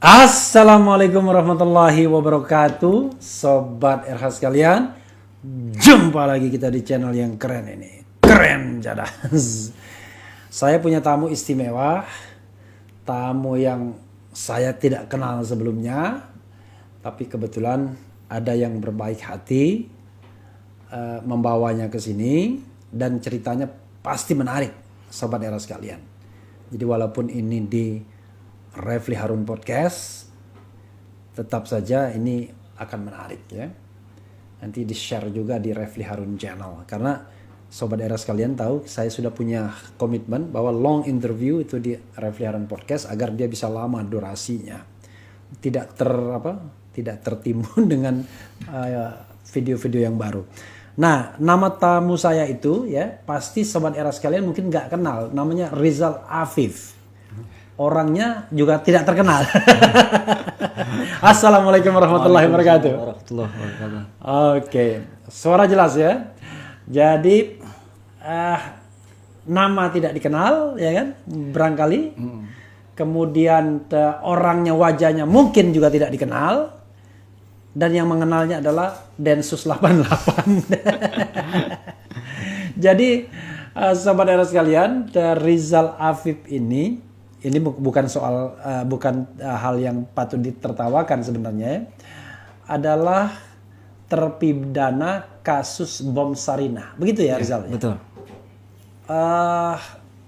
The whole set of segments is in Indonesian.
Assalamualaikum warahmatullahi wabarakatuh, Sobat RH sekalian. Jumpa lagi kita di channel yang keren ini. Keren jadah. Saya punya tamu istimewa. Tamu yang saya tidak kenal sebelumnya. Tapi kebetulan ada yang berbaik hati membawanya ke sini. Dan ceritanya pasti menarik, Sobat RH sekalian. Jadi walaupun ini di Refli Harun Podcast, tetap saja ini akan menarik ya. Nanti di-share juga di Refli Harun Channel. Karena Sobat Era sekalian tahu saya sudah punya komitmen bahwa long interview itu di Refli Harun Podcast agar dia bisa lama durasinya. Tidak tertimbun dengan video-video yang baru. Nah, nama tamu saya itu ya pasti Sobat Era sekalian mungkin nggak kenal. Namanya Rizal Afif. Orangnya juga tidak terkenal. Assalamualaikum warahmatullahi wabarakatuh. Oke, suara jelas ya. Jadi nama tidak dikenal, ya kan? Barangkali. Kemudian orangnya, wajahnya mungkin juga tidak dikenal. Dan yang mengenalnya adalah Densus 88. Jadi Sobat Era sekalian, Rizal Afif ini bukan soal hal yang patut ditertawakan sebenarnya, adalah terpidana kasus bom Sarinah, begitu ya Rizal? Ya? Betul.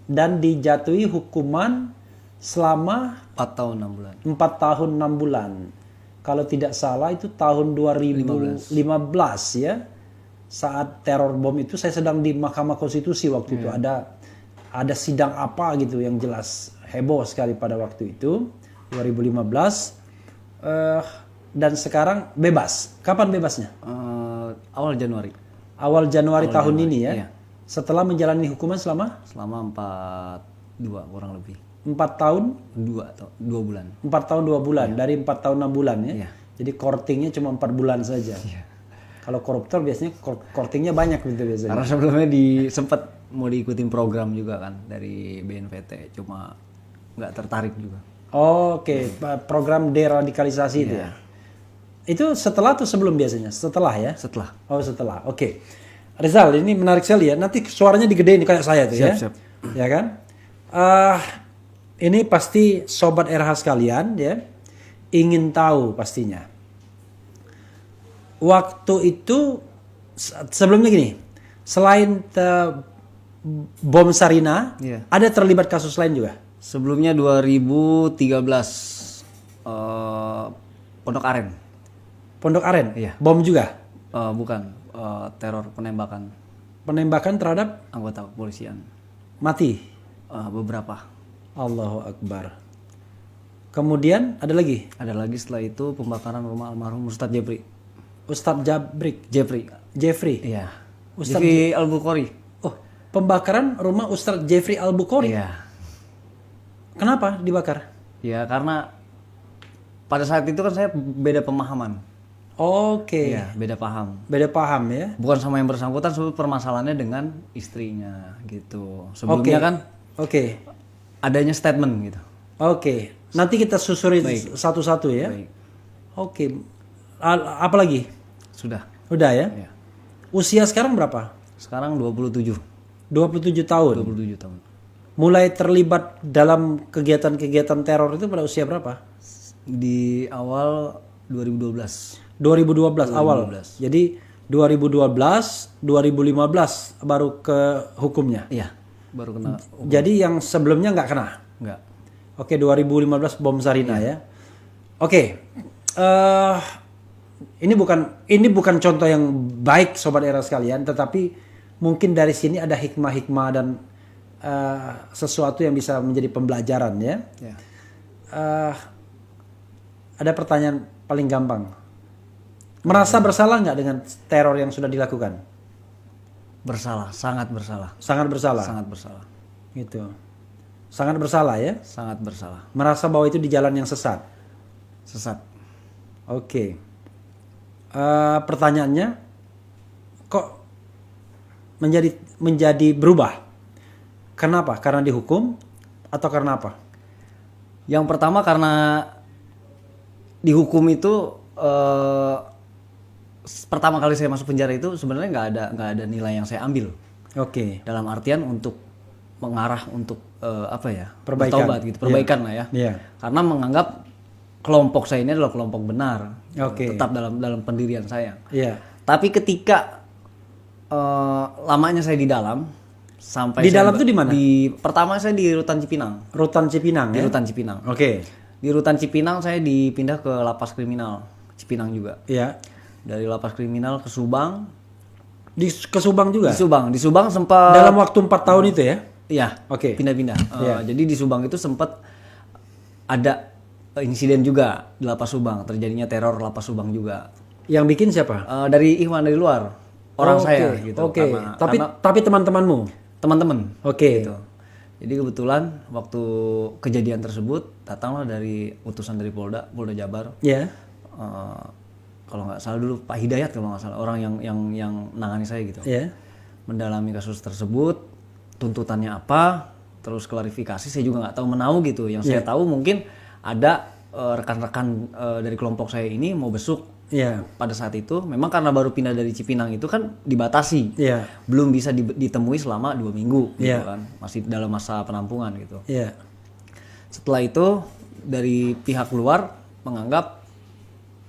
Dan dijatuhi hukuman selama 4 tahun 6 bulan. 4 tahun 6 bulan. Kalau tidak salah itu tahun 2015 ya, saat teror bom itu saya sedang di Mahkamah Konstitusi waktu itu, ada sidang apa gitu yang jelas heboh sekali pada waktu itu 2015, dan sekarang bebas. Kapan bebasnya? Awal Januari Tahun ini ya. Iya. Setelah menjalani hukuman selama 2 kurang lebih 4 tahun 2 bulan. 4 tahun 2 bulan. Dari 4 tahun 6 bulan ya. Iya. Jadi courtingnya cuma 4 bulan saja. Iya. Kalau koruptor biasanya courtingnya banyak gitu biasanya. Karena sebelumnya sempat mau diikutin program juga kan dari BNPT, cuma nggak tertarik juga. Oke. Program deradikalisasi itu ya. Itu setelah atau sebelum biasanya? Setelah ya? Setelah. Oh setelah. Oke. Rizal, ini menarik sekali ya. Nanti suaranya digedein kayak saya tuh ya. Siap. Ya kan? Ini pasti Sobat RH sekalian ya ingin tahu pastinya. Waktu itu sebelumnya gini, selain bom Sarinah, ada terlibat kasus lain juga? Sebelumnya 2013 Pondok Aren. Pondok Aren? Iya. Bom juga? Bukan, teror penembakan. Penembakan terhadap Anggota kepolisian. mati? Beberapa. Allahu Akbar. Kemudian ada lagi? Ada lagi setelah itu pembakaran rumah almarhum Ustadz Jeffrey. Ustadz Jeffrey. Iya. Ustadz Jeffrey Al-Bukhari. Oh, pembakaran rumah Ustadz Jeffrey Al-Bukhari. Iya. Kenapa dibakar? Ya karena pada saat itu kan saya beda pemahaman. Oke. Iya, beda paham. Beda paham ya. Bukan sama yang bersangkutan, sebab permasalahannya dengan istrinya gitu. Sebelumnya kan Oke. adanya statement gitu. Oke. Nanti kita susuri satu-satu ya. Baik. Oke. Apa lagi? Sudah. Udah ya? Ya. Usia sekarang berapa? Sekarang 27. 27 tahun. 27 tahun. Mulai terlibat dalam kegiatan-kegiatan teror itu pada usia berapa? Di awal 2012. 2012 awal. Jadi 2012, 2015 baru ke hukumnya. Iya, baru kena. Jadi yang sebelumnya nggak kena. Enggak. Oke, 2015 bom Sarinah ya. Oke. Ini bukan contoh yang baik Sobat Era sekalian, tetapi mungkin dari sini ada hikmah-hikmah dan sesuatu yang bisa menjadi pembelajaran ya. Ya. Ada pertanyaan paling gampang. Merasa bersalah nggak dengan teror yang sudah dilakukan? Bersalah, sangat bersalah. Sangat bersalah. Sangat bersalah. Gitu. Sangat bersalah ya? Sangat bersalah. Merasa bahwa itu di jalan yang sesat. Sesat. Oke. Pertanyaannya, kok menjadi berubah? Kenapa? Karena dihukum atau karena apa? Yang pertama karena dihukum itu pertama kali saya masuk penjara itu sebenarnya nggak ada nilai yang saya ambil. Oke. Dalam artian untuk mengarah untuk Perbaikan. bertaubat gitu, perbaikan lah ya. Iya. Karena menganggap kelompok saya ini adalah kelompok benar. Oke. Tetap dalam pendirian saya. Iya. Tapi ketika lamanya saya di dalam sampai Di saya dalam tuh di mana? Pertama saya di Rutan Cipinang. Rutan Cipinang Di ya. Rutan Cipinang. Oke. Di Rutan Cipinang saya dipindah ke lapas kriminal Cipinang juga. Iya. Dari lapas kriminal ke Subang. Ke Subang juga. Di Subang sempat Dalam waktu 4 tahun itu ya. Iya. Oke. Pindah-pindah. Iya. Jadi di Subang itu sempat ada insiden juga di lapas Subang, terjadinya teror lapas Subang juga. Yang bikin siapa? Dari Ikhwan dari luar. Orang Oke, saya gitu. Oke. Karena Tapi teman-temanmu. teman-teman. Oke. Gitu. Jadi kebetulan waktu kejadian tersebut datanglah dari utusan dari Polda Jabar. Ya. Kalau nggak salah dulu Pak Hidayat kalau nggak salah orang yang nangani saya gitu. Ya. Mendalami kasus tersebut, tuntutannya apa, terus klarifikasi saya juga nggak tahu menau gitu. Yang saya tahu mungkin ada rekan-rekan dari kelompok saya ini mau besuk. Iya. Pada saat itu memang karena baru pindah dari Cipinang itu kan dibatasi. Iya. Belum bisa ditemui selama 2 minggu gitu Iya. kan. Masih dalam masa penampungan gitu. Iya. Setelah itu dari pihak luar menganggap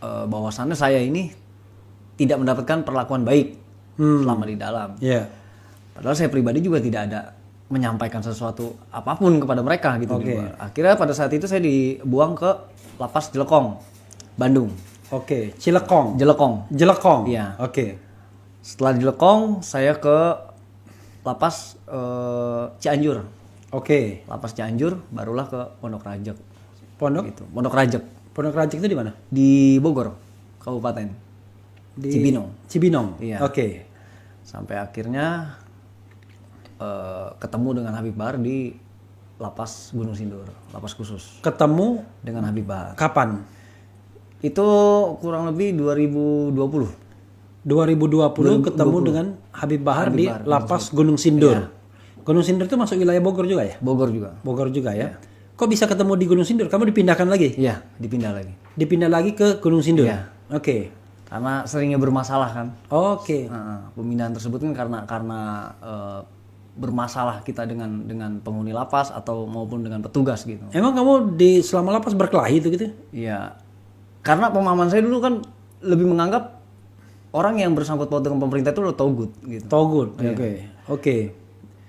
bahwasannya saya ini tidak mendapatkan perlakuan baik selama di dalam. Iya. Padahal saya pribadi juga tidak ada menyampaikan sesuatu apapun kepada mereka gitu di luar. Akhirnya pada saat itu saya dibuang ke lapas Jelekong, Bandung. Oke. Jelekong. Jelekong. Iya. Oke. Setelah Jelekong saya ke lapas Cianjur. Oke. Lapas Cianjur barulah ke Pondok Rajek. Pondok? Gitu. Pondok Rajek Pondok Rajek itu di mana? di Bogor, Kabupaten. Di Cibinong. Iya. Iya. Oke. Sampai akhirnya ketemu dengan Habib Bahar di lapas Gunung Sindur, lapas khusus Ketemu dengan Habib Bahar. kapan? Itu kurang lebih 2020. 2020 ketemu dengan Habib Bahar di Lapas Gunung Sindur. Gunung Sindur itu masuk wilayah Bogor juga ya? Bogor juga. Bogor juga ya. Kok bisa ketemu di Gunung Sindur? Kamu dipindahkan lagi? Iya, dipindah lagi. Dipindah lagi ke Gunung Sindur? Iya. Oke. Karena seringnya bermasalah kan. Oke. Pemindahan tersebut kan karena bermasalah kita dengan penghuni lapas atau maupun dengan petugas gitu. Emang kamu di selama lapas berkelahi itu gitu? Iya. Karena pemahaman saya dulu kan lebih menganggap orang yang bersangkut paut dengan pemerintah itu udah togut gitu. Togut. Iya. Oke. Oke.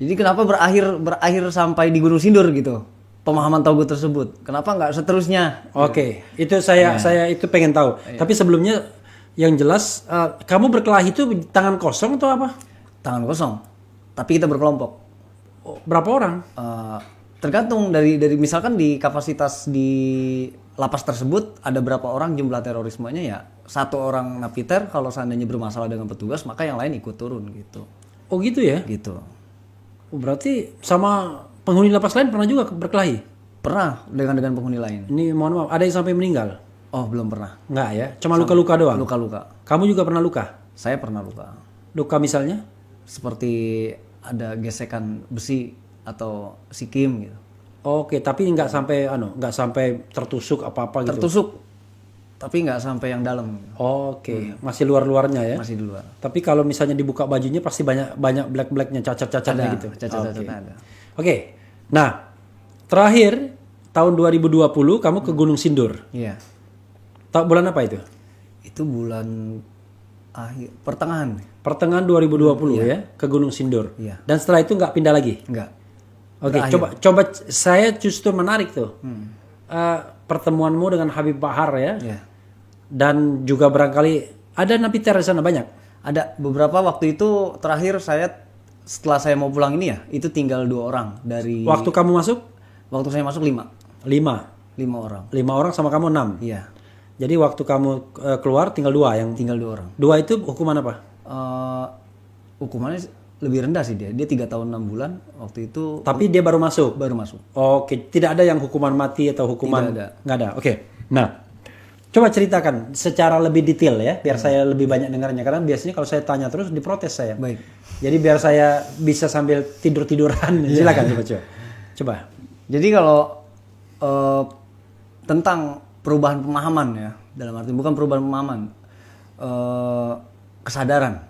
Jadi kenapa berakhir sampai di Gunung Sindur gitu? Pemahaman togut tersebut. Kenapa nggak seterusnya? Oke. Itu saya itu pengen tahu. Tapi sebelumnya yang jelas kamu berkelahi itu tangan kosong atau apa? Tangan kosong. Tapi kita berkelompok. Oh, berapa orang? Tergantung dari misalkan di kapasitas di lapas tersebut ada berapa orang jumlah terorismenya ya. Satu orang napiter kalau seandainya bermasalah dengan petugas maka yang lain ikut turun gitu. Oh gitu ya? Gitu. Oh, berarti sama penghuni lapas lain pernah juga berkelahi? Pernah dengan penghuni lain. Ini mohon maaf, ada yang sampai meninggal? Oh, belum pernah. Enggak ya? Cuma luka-luka doang? Luka-luka. Kamu juga pernah luka? Saya pernah luka. Luka misalnya? Seperti ada gesekan besi atau sikim gitu. Oke, tapi nggak sampai tertusuk apa-apa gitu? Tertusuk. Tapi nggak sampai yang dalam. Oke, masih luar-luarnya ya? Masih di luar. Tapi kalau misalnya dibuka bajunya pasti banyak black-blacknya, cacat-cacatnya gitu? Cacat-cacatnya ada. Oke, nah terakhir tahun 2020 kamu ke Gunung Sindur. Iya. Bulan apa itu? Itu bulan pertengahan. Pertengahan 2020 ya, ke Gunung Sindur. Iya. Dan setelah itu nggak pindah lagi? Enggak. Oke, coba saya justru menarik tuh. Pertemuanmu dengan Habib Bahar ya. Iya. Dan juga barangkali ada napiter di sana banyak. Ada beberapa waktu itu terakhir setelah saya mau pulang ini ya, itu tinggal 2 orang dari Waktu kamu masuk? Waktu saya masuk 5 orang. 5 orang sama kamu 6. Iya. Jadi waktu kamu keluar tinggal 2 yang Tinggal 2 orang. 2 itu hukuman apa? Hukumannya lebih rendah sih dia 3 tahun 6 bulan waktu itu. Tapi dia baru masuk. Oke, tidak ada yang hukuman mati atau hukuman Tidak ada. Nggak ada. Oke. Nah, coba ceritakan secara lebih detail ya, biar saya lebih banyak dengarnya karena biasanya kalau saya tanya terus diprotes saya. Baik. Jadi biar saya bisa sambil tidur-tiduran. Silakan coba. Coba. Jadi kalau tentang perubahan pemahaman ya Dalam arti bukan perubahan pemahaman, kesadaran.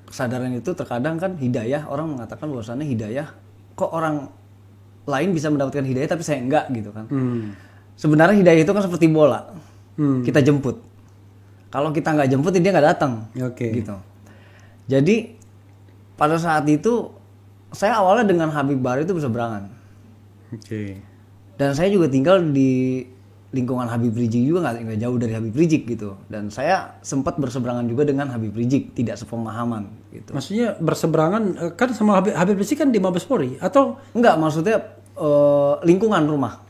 Kesadaran itu terkadang kan hidayah, orang mengatakan bahwasannya hidayah, kok orang lain bisa mendapatkan hidayah tapi saya enggak gitu kan. Sebenarnya hidayah itu kan seperti bola, kita jemput. Kalau kita nggak jemput dia nggak datang, gitu. Jadi pada saat itu saya awalnya dengan Habib Bahar itu berseberangan. Dan saya juga tinggal di lingkungan Habib Rizik juga, nggak jauh dari Habib Rizik gitu. Dan saya sempat berseberangan juga dengan Habib Rizik, tidak sepemahaman gitu. Maksudnya berseberangan kan sama Habib Rizik kan di Mabes Polri atau enggak, maksudnya lingkungan rumah.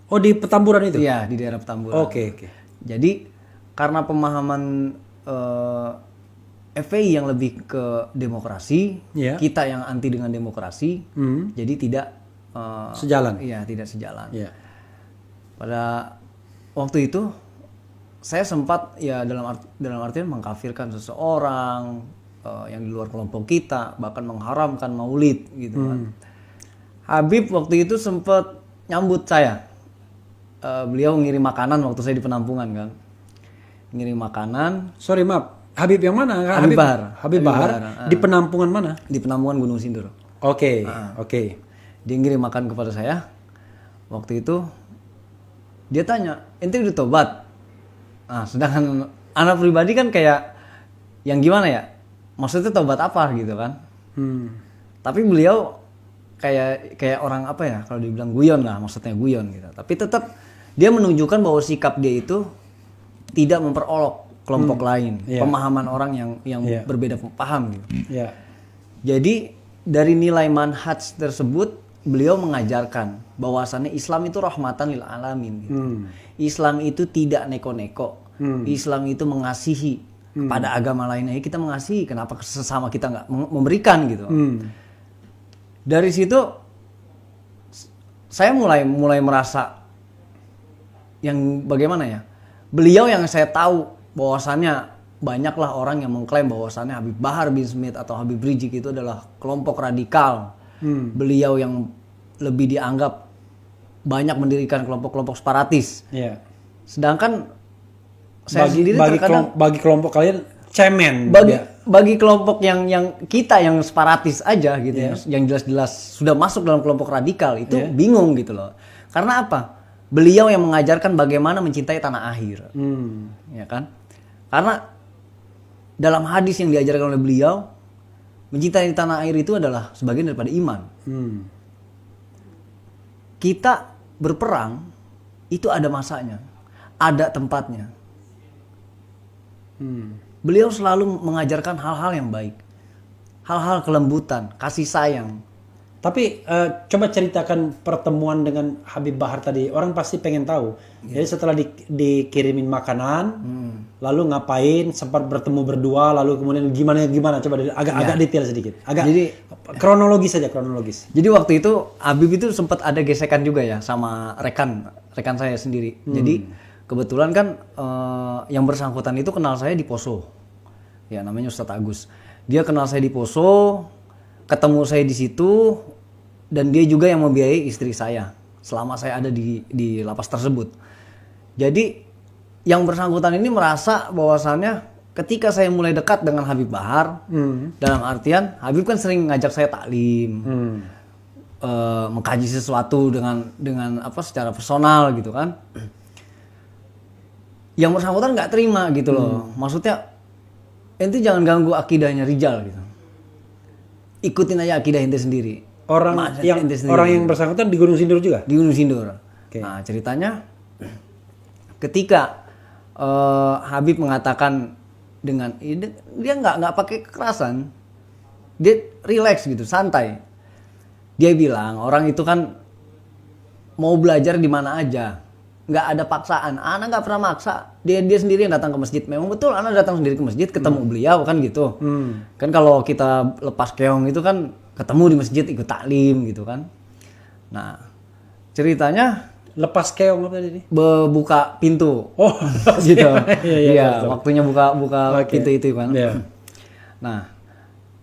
Oh, di Petamburan itu? Iya, di daerah Petamburan. Oke. Jadi karena pemahaman FPI yang lebih ke demokrasi, kita yang anti dengan demokrasi, jadi tidak sejalan. Iya, tidak sejalan. Iya. Pada waktu itu saya sempat ya dalam artian mengkafirkan seseorang yang di luar kelompok kita, bahkan mengharamkan maulid gitu kan. Habib waktu itu sempat nyambut saya. Beliau ngirim makanan waktu saya di penampungan kan. Ngirim makanan. Sorry maaf, Habib yang mana? Habib Bahar. Habib Bahar. Di penampungan mana? Di penampungan Gunung Sindur. Oke. Dia ngirim makan kepada saya. Waktu itu dia tanya, ente udah tobat? Nah, sedangkan anak pribadi kan kayak yang gimana ya? Maksudnya tobat apa gitu kan? Tapi beliau kayak orang apa ya? Kalau dibilang guyon lah, maksudnya guyon gitu. Tapi tetap dia menunjukkan bahwa sikap dia itu tidak memperolok kelompok lain, pemahaman orang yang berbeda paham gitu. Jadi dari nilai manhaj tersebut beliau mengajarkan bahwasannya Islam itu rahmatan lil alamin gitu. Islam itu tidak neko-neko. Islam itu mengasihi kepada agama lainnya. Kita mengasihi, kenapa sesama kita nggak memberikan gitu. Dari situ saya mulai merasa yang bagaimana ya? Beliau yang saya tahu bahwasannya banyaklah orang yang mengklaim bahwasannya Habib Bahar bin Smith atau Habib Rizik itu adalah kelompok radikal. Beliau yang lebih dianggap banyak mendirikan kelompok-kelompok separatis. Sedangkan saya sendiri terkadang bagi kelompok kalian cemen. Bagi kelompok yang kita yang separatis aja gitu ya, yang jelas-jelas sudah masuk dalam kelompok radikal itu bingung gitu loh. Karena apa? Beliau yang mengajarkan bagaimana mencintai tanah air. Ya kan? Karena dalam hadis yang diajarkan oleh beliau, mencintai tanah air itu adalah sebagian daripada iman. Kita berperang itu ada masanya, ada tempatnya. Beliau selalu mengajarkan hal-hal yang baik, hal-hal kelembutan, kasih sayang. Tapi coba ceritakan pertemuan dengan Habib Bahar tadi. Orang pasti pengen tahu. Jadi setelah dikirimin makanan, lalu ngapain? Sempat bertemu berdua, lalu kemudian gimana? Coba agak detail sedikit. Jadi kronologis saja, kronologis. Jadi waktu itu Habib itu sempat ada gesekan juga ya sama rekan saya sendiri. Jadi kebetulan kan yang bersangkutan itu kenal saya di Poso. Ya namanya Ustadz Agus. Dia kenal saya di Poso. Ketemu saya di situ dan dia juga yang membiayai istri saya selama saya ada di lapas tersebut. Jadi yang bersangkutan ini merasa bahwasannya ketika saya mulai dekat dengan Habib Bahar, dalam artian Habib kan sering ngajak saya taklim, mengkaji sesuatu dengan apa secara personal gitu kan. Yang bersangkutan nggak terima gitu loh, maksudnya ente jangan ganggu akidahnya Rijal gitu. Ikutin aja akidah ente sendiri. Orang yang bersangkutan di Gunung Sindur juga? Di Gunung Sindur. Nah ceritanya ketika Habib mengatakan dengan dia nggak pakai kekerasan, dia relax gitu, santai. Dia bilang orang itu kan mau belajar di mana aja, nggak ada paksaan. Anak nggak pernah maksa. Dia sendiri yang datang ke masjid. Memang betul, anak datang sendiri ke masjid, ketemu beliau kan gitu. Kan kalau kita lepas keong itu kan ketemu di masjid ikut taklim gitu kan. Nah ceritanya lepas keong apa tadi? Buka pintu. Oh gitu. Iya, waktunya buka pintu itu kan. Nah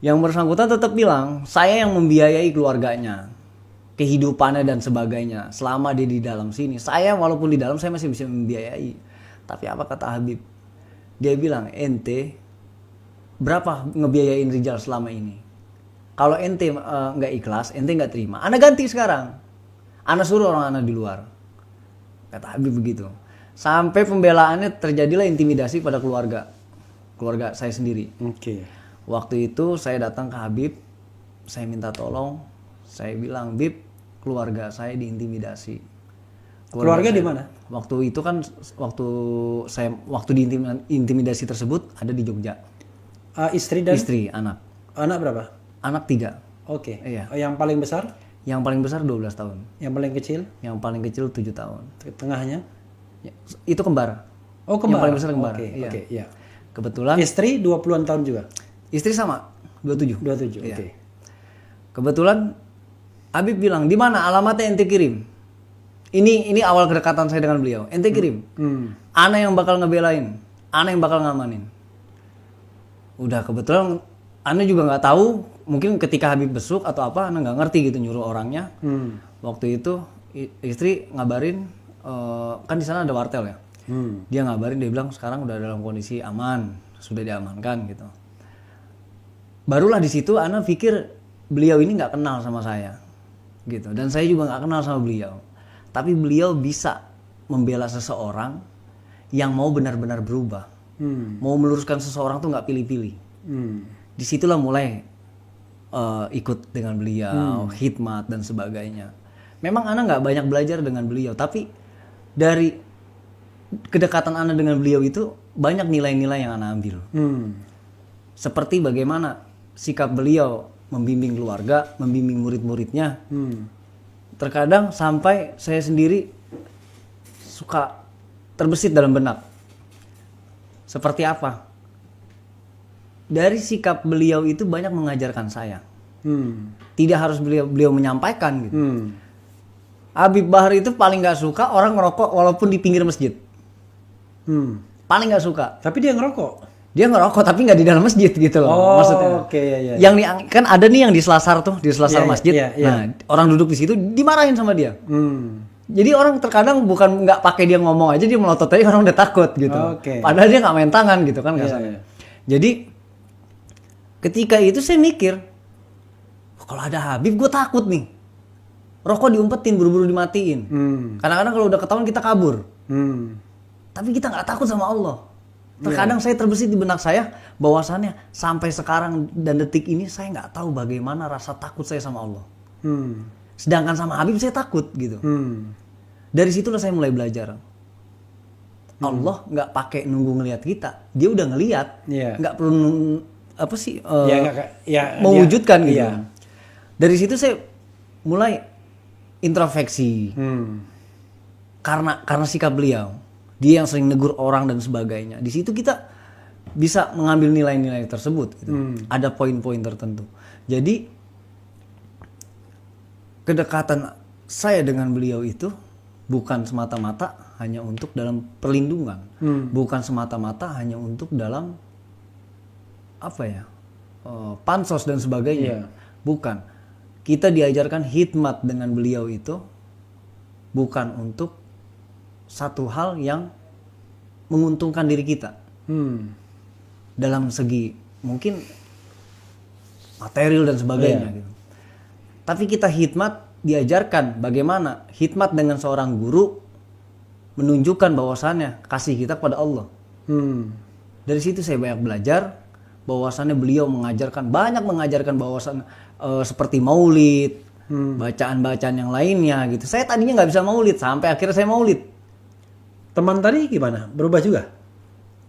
yang bersangkutan tetap bilang saya yang membiayai keluarganya, kehidupannya dan sebagainya selama dia di dalam sini. Saya walaupun di dalam saya masih bisa membiayai. Tapi apa kata Habib? Dia bilang, ente berapa ngebiayain Rijal selama ini? Kalau ente nggak ikhlas, ente nggak terima, ana ganti sekarang. Ana suruh orang ana di luar. Kata Habib begitu. Sampai pembelaannya terjadilah intimidasi pada keluarga saya sendiri. Oke. Waktu itu saya datang ke Habib, saya minta tolong, saya bilang, Bib, keluarga saya diintimidasi. Keluarga saya- di mana? Waktu itu kan waktu diintimidasi tersebut ada di Jogja. Istri dan Istri, anak. anak berapa? Anak 3. Oke. Iya. Yang paling besar? Yang paling besar 12 tahun. Yang paling kecil? Yang paling kecil 7 tahun. Tengahnya? Ya, itu kembar. Oh, kembar. Yang paling besar kembar. Oke, Iya. oke, iya. Kebetulan Istri 20-an tahun juga? istri sama 27. 27, Iya. oke. Kebetulan Habib bilang, "Di mana alamatnya ente kirim?" Ini awal kedekatan saya dengan beliau. Ente kirim. Ana yang bakal ngebelain, ana yang bakal ngamanin. Udah, kebetulan ana juga nggak tahu, mungkin ketika Habib besuk atau apa, ana nggak ngerti gitu nyuruh orangnya. Waktu itu istri ngabarin, kan di sana ada wartel ya. Dia ngabarin, dia bilang sekarang udah dalam kondisi aman, sudah diamankan gitu. Barulah di situ ana pikir beliau ini nggak kenal sama saya, gitu. Dan saya juga nggak kenal sama beliau. Tapi beliau bisa membela seseorang yang mau benar-benar berubah, mau meluruskan seseorang tuh nggak pilih-pilih. Disitulah mulai ikut dengan beliau, khidmat dan sebagainya. Memang ana nggak banyak belajar dengan beliau, tapi dari kedekatan ana dengan beliau itu banyak nilai-nilai yang ana ambil. Seperti bagaimana sikap beliau membimbing keluarga, membimbing murid-muridnya. Terkadang sampai saya sendiri suka terbesit dalam benak. Seperti apa? Dari sikap beliau itu banyak mengajarkan saya. Tidak harus beliau menyampaikan gitu. Habib Bahar itu paling nggak suka orang ngerokok walaupun di pinggir masjid. Paling nggak suka. Tapi dia ngerokok? Dia ngerokok tapi nggak di dalam masjid gitu loh, Oh, maksudnya. oke, ya. Yang kan ada nih yang di Selasar tuh, di Selasar Iya, masjid. iya, iya. Nah, orang duduk di situ dimarahin sama dia. Jadi orang terkadang bukan nggak pakai dia ngomong aja, dia melotot aja, orang udah takut gitu. Oke. Padahal dia nggak main tangan gitu kan Iya, kasarnya. iya. Jadi ketika itu saya mikir, kalau ada Habib gue takut nih. Rokok diumpetin, buru-buru dimatiin. Kadang-kadang kalau udah ketahuan kita kabur. Tapi kita nggak takut sama Allah. Terkadang saya terbesit di benak saya bahwasannya sampai sekarang dan detik ini saya nggak tahu bagaimana rasa takut saya sama Allah. Sedangkan sama Habib saya takut gitu. Dari situlah saya mulai belajar. Allah nggak pakai nunggu ngelihat kita, dia udah ngelihat, Iya. nggak perlu apa sih Ya, mewujudkan gitu. Iya. Dari situ saya mulai introspeksi karena sikap beliau. Dia yang sering negur orang dan sebagainya. Di situ kita bisa mengambil nilai-nilai tersebut. Gitu. Ada poin-poin tertentu. Jadi kedekatan saya dengan beliau itu bukan semata-mata hanya untuk dalam perlindungan, bukan semata-mata hanya untuk dalam pansos dan sebagainya. Bukan. Kita diajarkan khidmat dengan beliau itu bukan untuk satu hal yang menguntungkan diri kita dalam segi mungkin material dan sebagainya gitu. Tapi kita khidmat diajarkan bagaimana khidmat dengan seorang guru menunjukkan bahwasannya kasih kita kepada Allah. Dari situ saya banyak belajar bahwasannya beliau banyak mengajarkan bahwasan seperti maulid, bacaan-bacaan yang lainnya gitu. Saya tadinya nggak bisa maulid sampai akhirnya saya maulid. Teman tadi gimana? Berubah juga?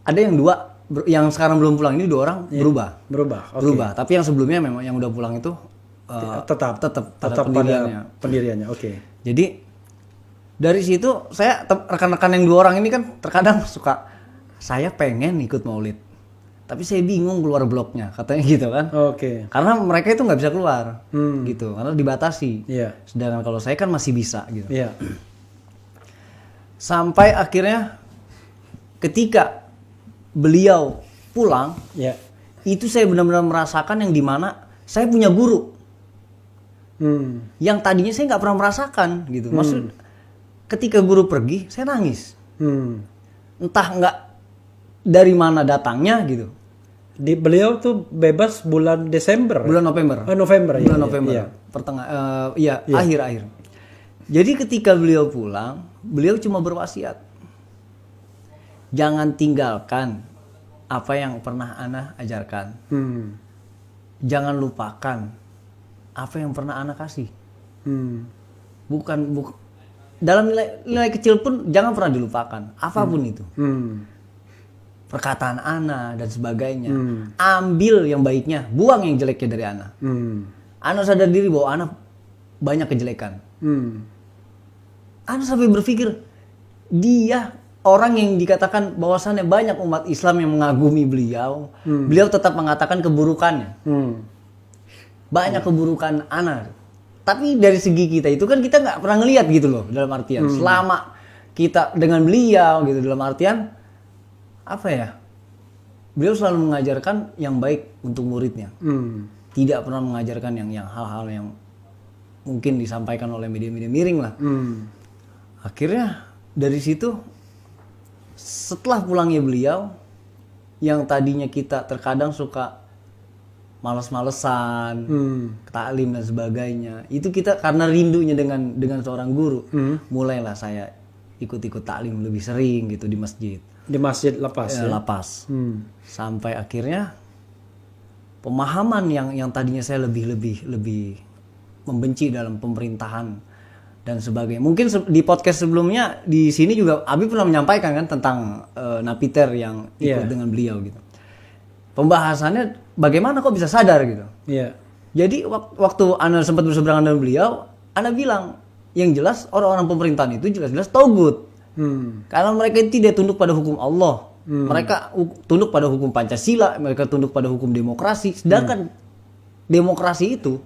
Ada yang 2 yang sekarang belum pulang, ini 2 orang berubah. Oke. Berubah, tapi yang sebelumnya memang yang udah pulang itu tetap pada pendiriannya. pada pendiriannya. Oke. Jadi dari situ saya rekan-rekan yang 2 orang ini kan terkadang suka, saya pengen ikut maulid, tapi saya bingung keluar bloknya, katanya gitu kan. Oke. Karena mereka itu nggak bisa keluar, gitu, karena dibatasi. Iya. Sedangkan kalau saya kan masih bisa, gitu. Iya. Sampai akhirnya ketika beliau pulang, Iya. itu saya benar-benar merasakan yang dimana saya punya guru yang tadinya saya nggak pernah merasakan gitu. Maksud ketika guru pergi saya nangis. entah nggak dari mana datangnya gitu. Beliau tuh bebas bulan Desember. Bulan November. November ya. Bulan November. Iya. Akhir-akhir. Jadi ketika beliau pulang, beliau cuma berwasiat. Jangan tinggalkan apa yang pernah ana ajarkan. Jangan lupakan apa yang pernah ana kasih. Dalam nilai kecil pun jangan pernah dilupakan. Apapun itu. Perkataan ana dan sebagainya. Ambil yang baiknya, buang yang jeleknya dari ana. Ana sadar diri bahwa ana banyak kejelekan. Ana sampai berpikir, dia orang yang dikatakan bahwasannya banyak umat Islam yang mengagumi beliau, beliau tetap mengatakan keburukannya. Banyak keburukan ana. Tapi dari segi kita itu kan kita nggak pernah ngelihat gitu loh, dalam artian selama kita dengan beliau gitu, dalam artian apa ya? Beliau selalu mengajarkan yang baik untuk muridnya. Tidak pernah mengajarkan yang hal-hal yang mungkin disampaikan oleh media-media miring lah. Akhirnya dari situ setelah pulangnya beliau, yang tadinya kita terkadang suka males-malesan, taklim dan sebagainya, itu kita karena rindunya dengan seorang guru, mulailah saya ikut-ikut taklim lebih sering gitu di masjid. Di masjid Lapas ya? Lapas. Sampai akhirnya pemahaman yang tadinya saya lebih membenci dalam pemerintahan dan sebagainya. Mungkin di podcast sebelumnya di sini juga Abi pernah menyampaikan kan tentang napiter yang ikut dengan beliau gitu. Pembahasannya bagaimana kok bisa sadar gitu. Jadi waktu ana sempat berseberangan dengan beliau, ana bilang yang jelas orang-orang pemerintahan itu jelas-jelas togut. Karena mereka tidak tunduk pada hukum Allah. Mereka tunduk pada hukum Pancasila, mereka tunduk pada hukum demokrasi. Sedangkan demokrasi itu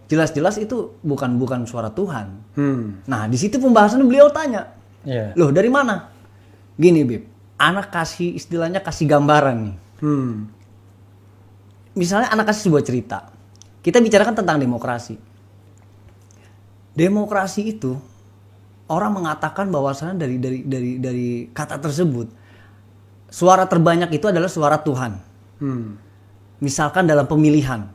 jelas-jelas itu bukan suara Tuhan. Nah, di situ pembahasan beliau tanya. Loh, dari mana? Gini, Bib. Anak kasih istilahnya kasih gambaran nih. Misalnya anak kasih sebuah cerita. Kita bicarakan tentang demokrasi. Demokrasi itu orang mengatakan bahwasannya dari kata tersebut suara terbanyak itu adalah suara Tuhan. Misalkan dalam pemilihan,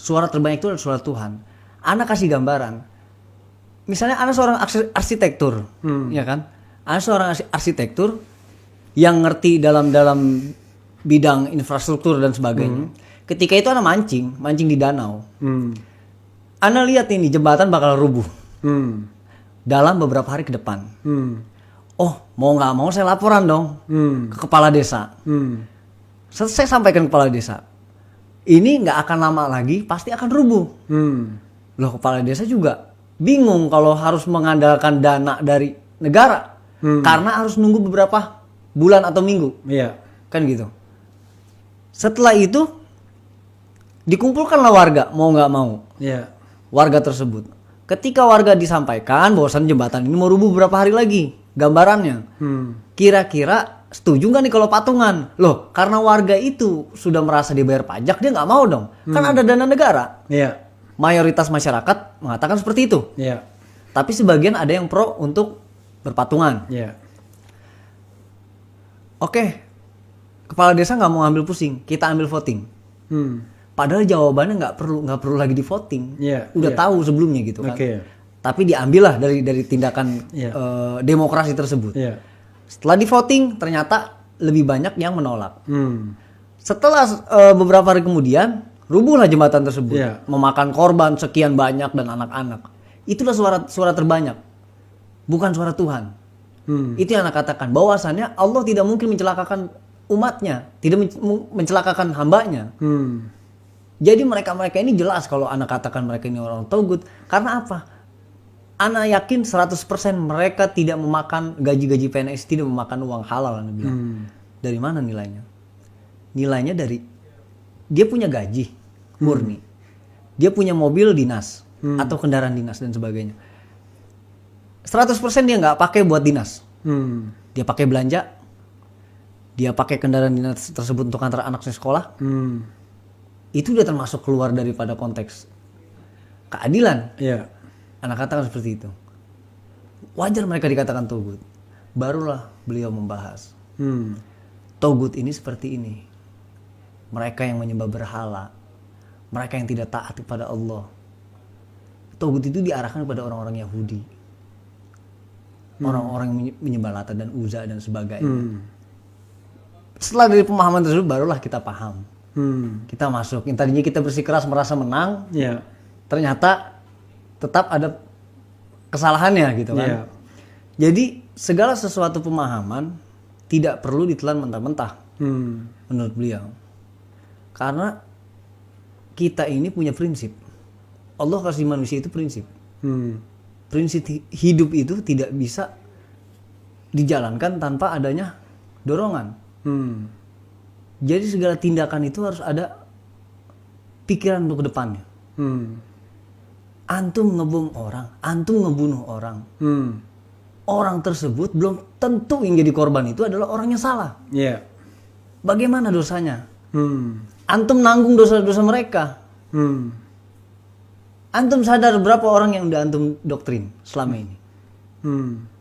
suara terbanyak itu adalah suara Tuhan. Ana kasih gambaran. Misalnya ana seorang arsitektur, ya kan? Ana seorang arsitektur yang ngerti dalam bidang infrastruktur dan sebagainya. Ketika itu ana mancing di danau. Ana lihat ini jembatan bakal rubuh. Dalam beberapa hari ke depan. Oh, mau nggak mau saya laporan dong ke kepala desa. Saya sampaikan ke kepala desa. Ini nggak akan lama lagi, pasti akan rubuh. Loh, kepala desa juga bingung kalau harus mengandalkan dana dari negara. Karena harus nunggu beberapa bulan atau minggu. Kan gitu. Setelah itu, dikumpulkanlah warga, mau nggak mau. Warga tersebut. Ketika warga disampaikan bahwasan jembatan ini mau rubuh beberapa hari lagi, gambarannya, kira-kira setuju nggak nih kalau patungan? Loh, karena warga itu sudah merasa dibayar pajak, dia nggak mau dong. Kan ada dana negara. Mayoritas masyarakat mengatakan seperti itu. Tapi sebagian ada yang pro untuk berpatungan. Oke, kepala desa nggak mau ngambil pusing, kita ambil voting. Padahal jawabannya nggak perlu lagi di voting, udah tahu sebelumnya gitu kan. Tapi diambillah dari tindakan demokrasi tersebut. Setelah di voting ternyata lebih banyak yang menolak. Setelah beberapa hari kemudian rubuhlah jembatan tersebut, memakan korban sekian banyak dan anak-anak. Itulah suara terbanyak, bukan suara Tuhan. Itu yang anak katakan bahwasannya Allah tidak mungkin mencelakakan umatnya, tidak mencelakakan hambanya. Jadi mereka ini jelas kalau anak katakan mereka ini orang togut. Karena apa? Anak yakin 100% mereka tidak memakan gaji-gaji PNS, tidak memakan uang halal. Anak bilang. Dari mana nilainya? Nilainya dari dia punya gaji murni. Dia punya mobil dinas atau kendaraan dinas dan sebagainya. 100% dia nggak pakai buat dinas. Dia pakai belanja. Dia pakai kendaraan dinas tersebut untuk antar anaknya sekolah. Itu udah termasuk keluar daripada konteks keadilan. Anak katakan seperti itu. Wajar mereka dikatakan togut. Barulah beliau membahas Togut ini seperti ini. Mereka yang menyembah berhala, mereka yang tidak taat kepada Allah. Togut itu diarahkan kepada orang-orang Yahudi, orang-orang yang menyembah Lata dan Uzza dan sebagainya. Setelah dari pemahaman tersebut barulah kita paham. Kita masuk. Yang tadinya kita bersikeras merasa menang, ternyata tetap ada kesalahannya gitu kan. Jadi segala sesuatu pemahaman tidak perlu ditelan mentah-mentah menurut beliau. Karena kita ini punya prinsip. Allah kasih manusia itu prinsip. Prinsip hidup itu tidak bisa dijalankan tanpa adanya dorongan. Jadi segala tindakan itu harus ada pikiran untuk ke depannya. Antum ngebom orang, antum ngebunuh orang. Orang tersebut belum tentu yang jadi korban itu adalah orang yang salah. Bagaimana dosanya? Antum nanggung dosa-dosa mereka. Antum sadar berapa orang yang udah antum doktrin selama ini?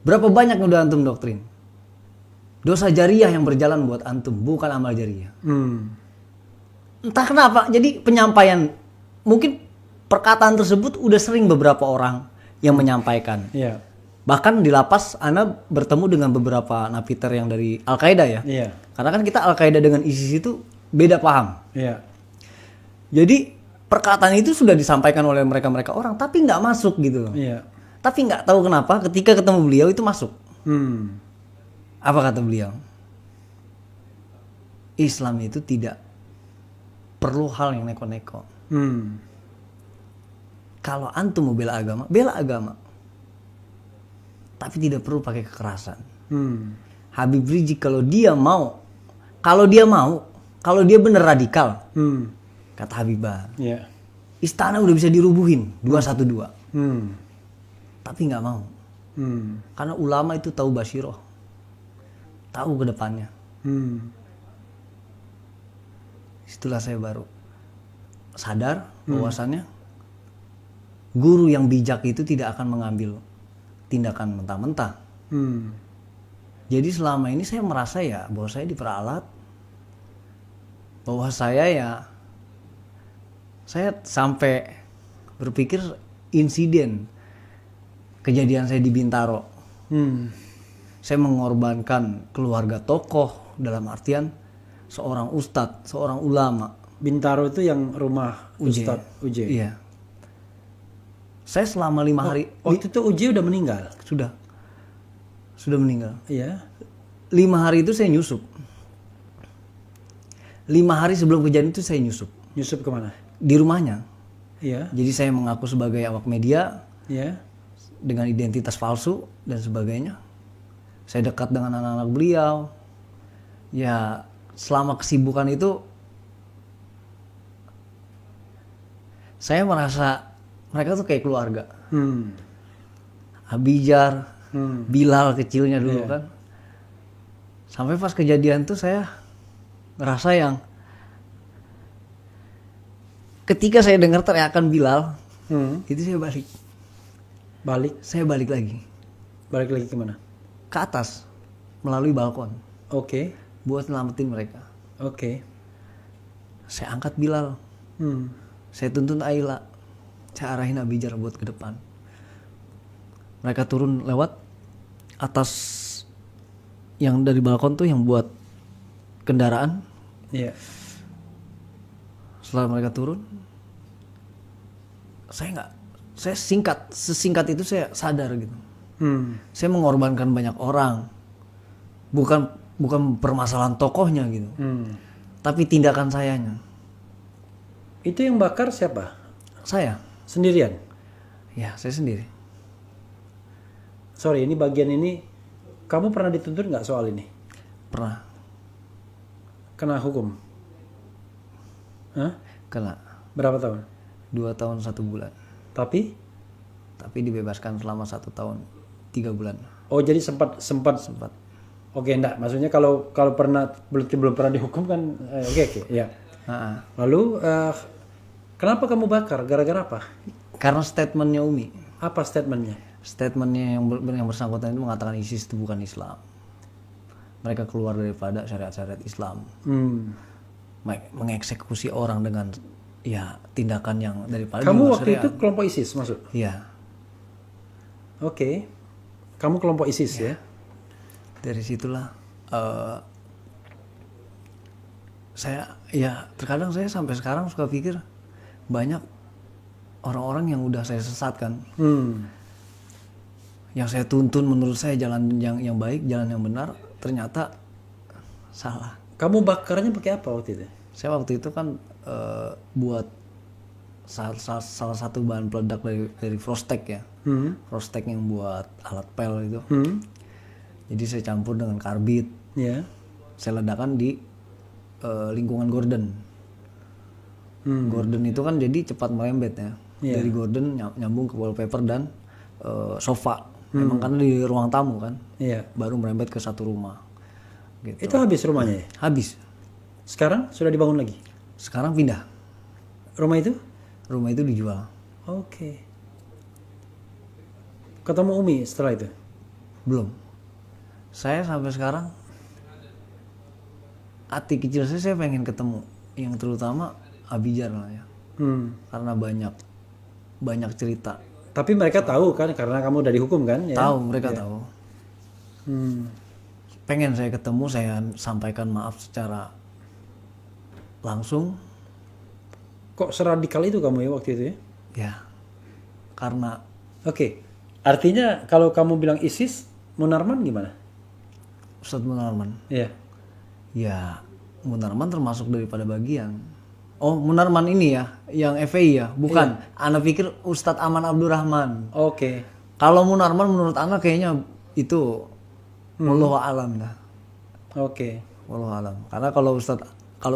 Berapa banyak yang udah antum doktrin? Dosa jariah yang berjalan buat antum, bukan amal jariah. Entah kenapa, jadi penyampaian, mungkin perkataan tersebut udah sering beberapa orang yang menyampaikan. Bahkan di lapas, Ana bertemu dengan beberapa napiter yang dari Al-Qaeda ya. Karena kan kita Al-Qaeda dengan ISIS itu beda paham. Jadi perkataan itu sudah disampaikan oleh mereka-mereka orang, tapi nggak masuk gitu. Tapi nggak tahu kenapa ketika ketemu beliau itu masuk. Apa kata beliau? Islam itu tidak perlu hal yang neko-neko. Kalau antum mau bela agama, bela agama. Tapi tidak perlu pakai kekerasan. Habib Rizik kalau dia bener radikal, kata Habibah, istana udah bisa dirubuhin 212. Tapi nggak mau. Karena ulama itu tahu basyiroh, tahu ke depannya. Itulah saya baru sadar bahwasannya guru yang bijak itu tidak akan mengambil tindakan mentah-mentah. Jadi selama ini saya merasa ya bahwa saya diperalat, bahwa saya sampai berpikir insiden kejadian saya di Bintaro. Saya mengorbankan keluarga tokoh dalam artian seorang ustadz, seorang ulama. Bintaro itu yang rumah Ustadz Uje. Iya. Saya selama 5 hari. Waktu itu Uje udah meninggal. Sudah meninggal. Iya. 5 hari itu saya nyusup. 5 hari sebelum kejadian itu saya nyusup. Nyusup kemana? Di rumahnya. Iya. Jadi saya mengaku sebagai awak media. Iya. Dengan identitas palsu dan sebagainya. Saya dekat dengan anak-anak beliau. Ya selama kesibukan itu saya merasa mereka tuh kayak keluarga. Abijar, Bilal kecilnya dulu kan. Sampai pas kejadian tuh saya ngerasa yang ketika saya dengar teriakan Bilal, itu saya balik. Saya balik lagi. Balik lagi kemana? Ke atas melalui balkon. Oke. Buat nyelamatin mereka. Oke. Saya angkat Bilal. Saya tuntun Aila. Saya arahin Abijar buat ke depan. Mereka turun lewat atas yang dari balkon tuh yang buat kendaraan. Iya. Setelah mereka turun, saya sesingkat itu saya sadar gitu. Saya mengorbankan banyak orang. Bukan permasalahan tokohnya gitu. Tapi tindakan sayanya. Itu yang bakar siapa? Saya. Sendirian? Ya, saya sendiri. Sorry, ini bagian ini kamu pernah dituntut nggak soal ini? Pernah. Kena hukum? Hah? Kena. Berapa tahun? 2 tahun 1 bulan. Tapi dibebaskan selama 1 tahun 3 bulan. Oh, jadi sempat. Oke, enggak. Maksudnya kalau pernah belum pernah dihukum kan oke, ya. Lalu kenapa kamu bakar? Gara-gara apa? Karena statementnya Umi. Apa statementnya? Statementnya yang bersangkutan itu mengatakan ISIS itu bukan Islam. mereka keluar daripada syariat-syariat Islam, mengeksekusi orang dengan ya tindakan yang daripada Kamu di luar waktu syariat. itu kelompok ISIS masuk? Iya. Oke. Kamu kelompok ISIS ya? Dari situlah saya ya terkadang saya sampai sekarang suka pikir banyak orang-orang yang udah saya sesatkan, yang saya tuntun menurut saya jalan yang baik, jalan yang benar, ternyata salah. Kamu bakarnya pakai apa waktu itu? Saya waktu itu kan buat salah satu bahan peledak dari Frostek ya, Frostek yang buat alat pel itu. Jadi saya campur dengan karbit, saya ledakan di lingkungan gorden. Gorden itu kan jadi cepat merembet ya. Dari gorden nyambung ke wallpaper dan sofa. Memang karena di ruang tamu kan. Baru merembet ke satu rumah. Gitu. Itu habis rumahnya ya? Habis. Sekarang sudah dibangun lagi? Sekarang pindah. Rumah itu? Rumah itu dijual. Oke. Ketemu Umi setelah itu? Belum. Saya sampai sekarang hati kecil saya pengen ketemu. Yang terutama Abijar lah ya. Karena banyak cerita. Tapi mereka tahu kan karena kamu udah dihukum kan? Ya? Tahu, mereka tahu. Pengen saya ketemu, saya sampaikan maaf secara langsung. Kok seradikal itu kamu ya waktu itu ya? Ya, karena Oke. Artinya kalau kamu bilang ISIS, Munarman gimana? Ustadz Munarman. Iya. Ya, Munarman termasuk daripada bagian. Oh, Munarman ini ya, yang FPI ya? Bukan. Ana pikir Ustadz Aman Abdurrahman. Oke. Kalau Munarman menurut Ana kayaknya itu wallahu alam dah. Oke. Wallahu alam. Karena kalau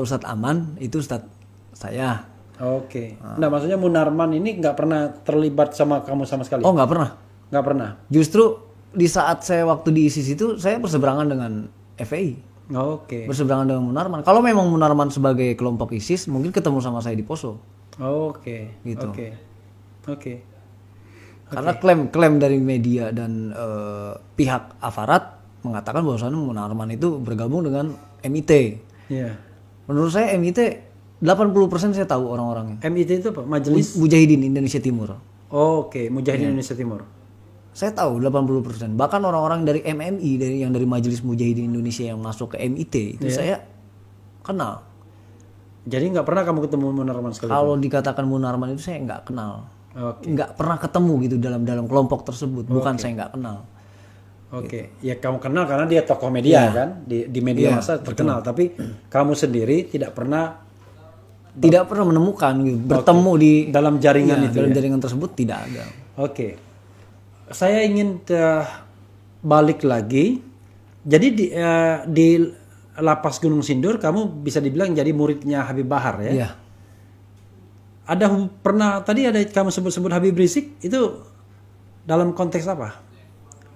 Ustadz Aman itu Ustadz saya. Oke. Nah, maksudnya Munarman ini nggak pernah terlibat sama kamu sama sekali? Oh, nggak pernah. Nggak pernah? Justru di saat saya waktu di ISIS itu saya berseberangan dengan FPI. Oke. Berseberangan dengan Munarman. Kalau memang Munarman sebagai kelompok ISIS mungkin ketemu sama saya di Poso. Oke. Gitu. Oke. Karena klaim dari media dan pihak aparat mengatakan bahwasannya Munarman itu bergabung dengan MIT. Iya. Menurut saya MIT 80% saya tahu orang-orangnya. MIT itu apa? Majelis? Mujahidin Indonesia Timur. Oke, Mujahidin Indonesia Timur. Saya tahu 80%. Bahkan orang-orang dari MMI yang dari Majelis Mujahidin Indonesia yang masuk ke MIT itu saya kenal. Jadi nggak pernah kamu ketemu Munarman sekali? Kalau dikatakan Munarman itu saya nggak kenal. Oke. Nggak pernah ketemu gitu dalam kelompok tersebut. Bukan saya nggak kenal. Oke, ya kamu kenal karena dia tokoh media kan, di media massa terkenal. Tapi kamu sendiri tidak pernah menemukan gitu. Bertemu di dalam jaringan itu. Dalam jaringan tersebut tidak ada. Oke, saya ingin balik lagi. Jadi di Lapas Gunung Sindur kamu bisa dibilang jadi muridnya Habib Bahar ya? Iya. Ada pernah tadi ada kamu sebut-sebut Habib Rizik itu dalam konteks apa?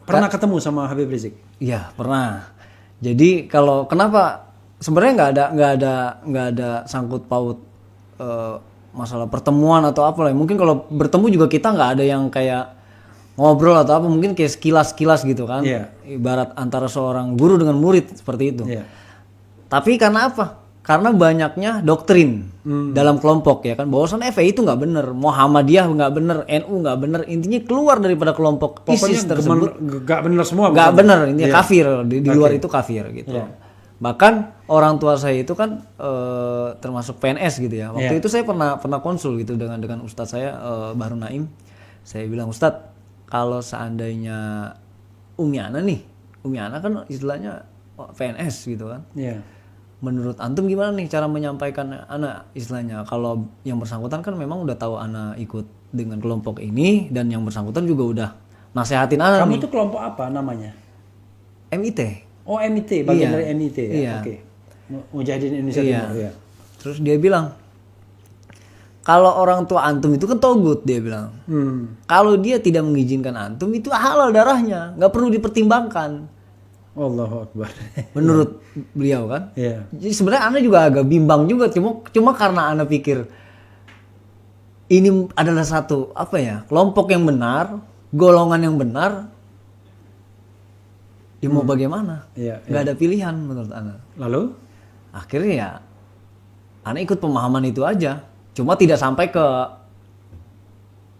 Pernah ketemu sama Habib Rizik? Iya, pernah. Jadi kalau kenapa sebenarnya nggak ada sangkut paut masalah pertemuan atau apa lah. Mungkin kalau bertemu juga kita nggak ada yang kayak ngobrol atau apa, mungkin kayak sekilas gitu kan. Ibarat antara seorang guru dengan murid seperti itu. Tapi karena apa? Karena banyaknya doktrin dalam kelompok ya kan, bahwasannya FPI itu nggak benar, Muhammadiyah nggak benar, NU nggak benar, intinya keluar daripada kelompok ISIS tersebut. Nggak benar semua. Nggak benar, intinya kafir di luar itu kafir gitu. Bahkan orang tua saya itu kan termasuk PNS gitu ya. Waktu itu saya pernah konsul gitu dengan Ustadz saya Bahru Naim. Saya bilang, Ustadz, kalau seandainya Umi Ana kan istilahnya PNS gitu kan. Menurut antum gimana nih cara menyampaikan anak istilahnya, kalau yang bersangkutan kan memang udah tahu anak ikut dengan kelompok ini dan yang bersangkutan juga udah nasehatin anak. Kamu tuh kelompok apa namanya? MIT. Oh, MIT, bagian dari MIT ya. Oke. Mujahidin Indonesia Timur ya. Terus dia bilang, kalau orang tua antum itu kan togut, dia bilang. Kalau dia tidak mengizinkan antum itu halal darahnya, nggak perlu dipertimbangkan. Allahu Akbar. Menurut beliau kan. Jadi sebenarnya Anda juga agak bimbang juga, cuma karena Anda pikir ini adalah satu kelompok yang benar, golongan yang benar, Ya mau bagaimana? Iya, Nggak ada pilihan menurut Ana. Lalu? Akhirnya ya Ana ikut pemahaman itu aja. Cuma tidak sampai ke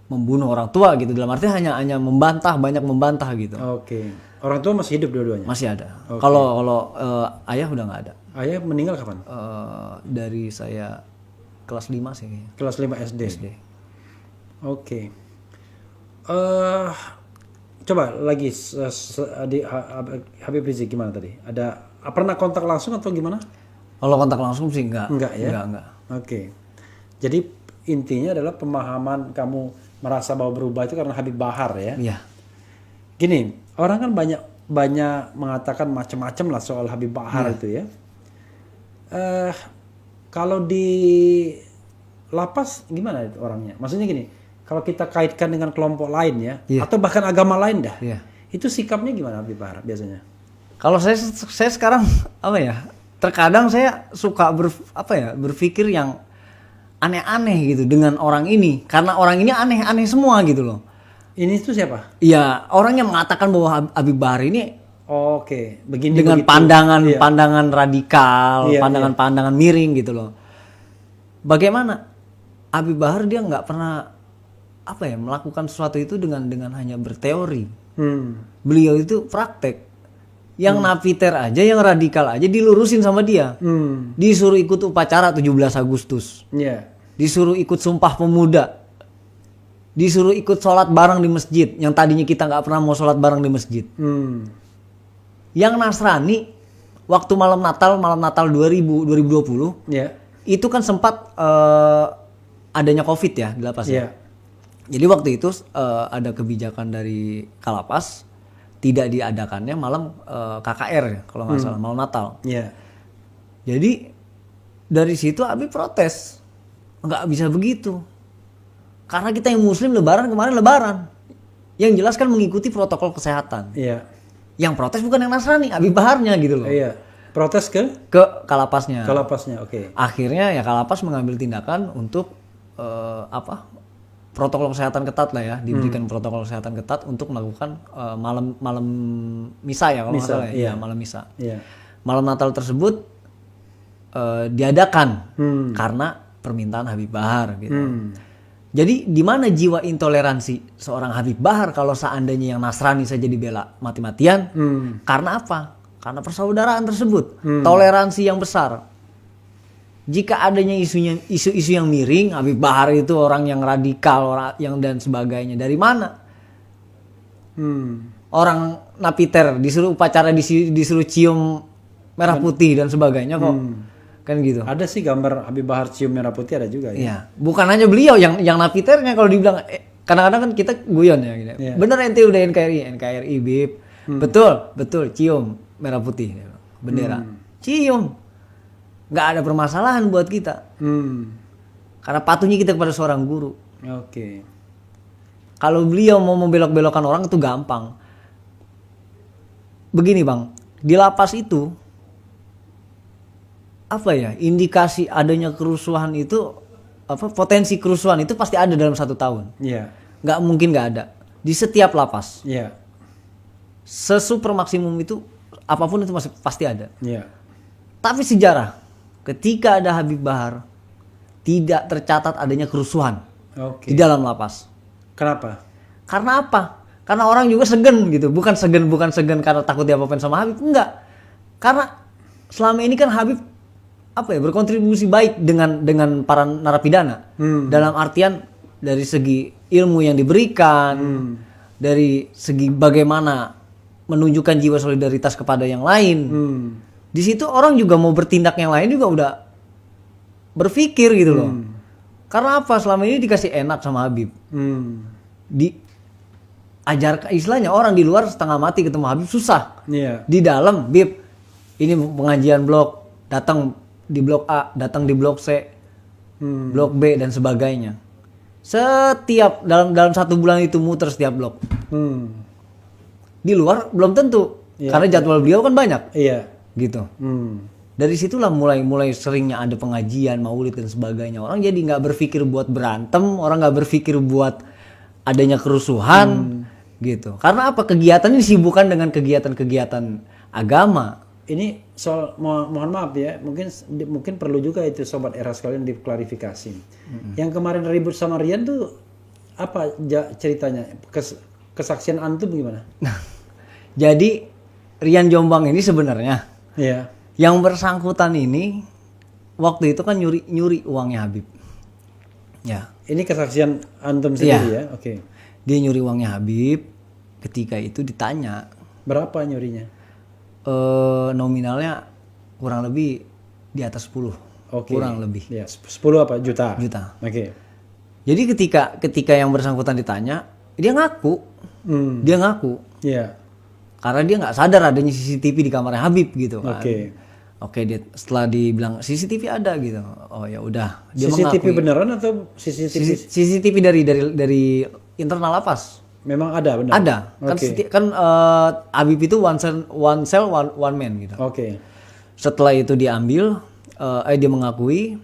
membunuh orang tua gitu. Dalam arti hanya membantah, banyak membantah gitu. Oke. Orang tua masih hidup dua-duanya? Masih ada. Kalau ayah udah nggak ada. Ayah meninggal kapan? Dari saya kelas 5 sih kayaknya. Kelas 5 SD. Oke. Coba lagi Habib Rizik gimana tadi? Ada pernah kontak langsung atau gimana? Kalau kontak langsung sih enggak. Enggak ya? Enggak. Oke. Jadi intinya adalah pemahaman kamu merasa bahwa berubah itu karena Habib Bahar ya? Iya. Gini, orang kan banyak mengatakan macam-macam lah soal Habib Bahar itu ya. Kalau di lapas gimana itu orangnya? Maksudnya gini, kalau kita kaitkan dengan kelompok lain ya, atau bahkan agama lain dah, itu sikapnya gimana Habib Bahar biasanya? Kalau saya sekarang apa ya? Terkadang saya suka berpikir yang aneh-aneh gitu dengan orang ini, karena orang ini aneh-aneh semua gitu loh. Ini tuh siapa? Iya, orang yang mengatakan bahwa Habib Bahar ini Oke, begini dengan begitu. pandangan radikal, pandangan miring gitu loh. Bagaimana Habib Bahar dia nggak pernah melakukan sesuatu itu dengan hanya berteori. Beliau itu praktek. Yang napiter aja, yang radikal aja dilurusin sama dia. Disuruh ikut upacara 17 Agustus. Disuruh ikut Sumpah Pemuda. Disuruh ikut sholat bareng di masjid. Yang tadinya kita nggak pernah mau sholat bareng di masjid. Yang Nasrani waktu malam Natal 2020 itu kan sempat adanya COVID ya di lapas. Jadi waktu itu ada kebijakan dari Kalapas tidak diadakannya malam KKR ya, kalau nggak salah malam Natal. Jadi dari situ Habib protes, nggak bisa begitu. Karena kita yang Muslim kemarin Lebaran, yang jelas kan mengikuti protokol kesehatan. Yang protes bukan yang Nasrani, Habib Baharnya gitu loh. Protes ke Kalapasnya. Oke. Akhirnya ya Kalapas mengambil tindakan untuk protokol kesehatan ketat lah ya, diberikan protokol kesehatan ketat untuk melakukan malam misa ya kalau nggak salah ya, malam misa. Malam Natal tersebut diadakan karena permintaan Habib Bahar gitu. Jadi di mana jiwa intoleransi seorang Habib Bahar kalau seandainya yang Nasrani saja dibela mati-matian? Karena apa? Karena persaudaraan tersebut, toleransi yang besar. Jika adanya isu-isu yang miring, Habib Bahar itu orang yang radikal, orang yang dan sebagainya. Dari mana? Orang napiter disuruh upacara, disuruh cium merah putih dan sebagainya kok. Kan gitu. Ada sih gambar Habib Bahar cium merah putih, ada juga ya. Iya, bukan hanya beliau yang napiternya kalau dibilang kadang-kadang kan kita guyon ya gitu. Bener ente udah NKRI Bib. Betul cium merah putih bendera. Cium. Nggak ada permasalahan buat kita. Karena patuhnya kita kepada seorang guru. Oke. Kalau beliau mau membelok-belokkan orang itu gampang. Begini Bang, di lapas itu indikasi adanya kerusuhan itu potensi kerusuhan itu pasti ada dalam 1 tahun. Nggak mungkin nggak ada di setiap lapas. Sesuper maksimum itu apapun itu masih pasti ada. Tapi sejarah ketika ada Habib Bahar tidak tercatat adanya kerusuhan di dalam lapas. Kenapa? Karena apa? Karena orang juga segan gitu, bukan segan karena takut diapa-apain sama Habib, enggak. Karena selama ini kan Habib berkontribusi baik dengan para narapidana. Dalam artian dari segi ilmu yang diberikan, dari segi bagaimana menunjukkan jiwa solidaritas kepada yang lain. Di situ orang juga mau bertindak yang lain juga udah berpikir gitu loh. Karena apa? Selama ini dikasih enak sama Habib. Diajarkan istilahnya orang di luar setengah mati ketemu Habib susah. Di dalam Bib ini pengajian blok, datang di blok A, datang di blok C, blok B dan sebagainya. Setiap dalam 1 bulan itu muter setiap blok. Di luar belum tentu, karena jadwal beliau kan banyak. Gitu. Dari situlah mulai seringnya ada pengajian, maulid dan sebagainya. Orang jadi nggak berpikir buat berantem, orang nggak berpikir buat adanya kerusuhan. gitu. Karena apa? Kegiatan ini disibukkan dengan kegiatan-kegiatan agama. Ini soal mohon maaf ya, mungkin perlu juga itu sobat era sekalian diklarifikasi. Yang kemarin ribut sama Rian tuh apa ceritanya? Kesaksian antum gimana? Jadi Rian Jombang ini sebenarnya Iya. yang bersangkutan ini waktu itu kan nyuri uangnya Habib. Ya, Ini kesaksian antum sendiri ya? Oke. dia nyuri uangnya Habib. Ketika itu ditanya, Berapa nyurinya? nominalnya kurang lebih di atas 10. Oke. Kurang lebih Ya, 10 apa? Juta? juta. Oke. Jadi ketika yang bersangkutan ditanya, dia ngaku. Dia ngaku. Iya. Karena dia nggak sadar adanya CCTV di kamarnya Habib gitu kan. Oke. Dia setelah dibilang CCTV ada gitu. Oh ya udah. Dia CCTV mengakui. beneran atau CCTV? CCTV dari internal lapas. Memang ada benar? Ada. Oke. Kan Habib itu one cell one man gitu. Oke. Setelah itu diambil, dia mengakui.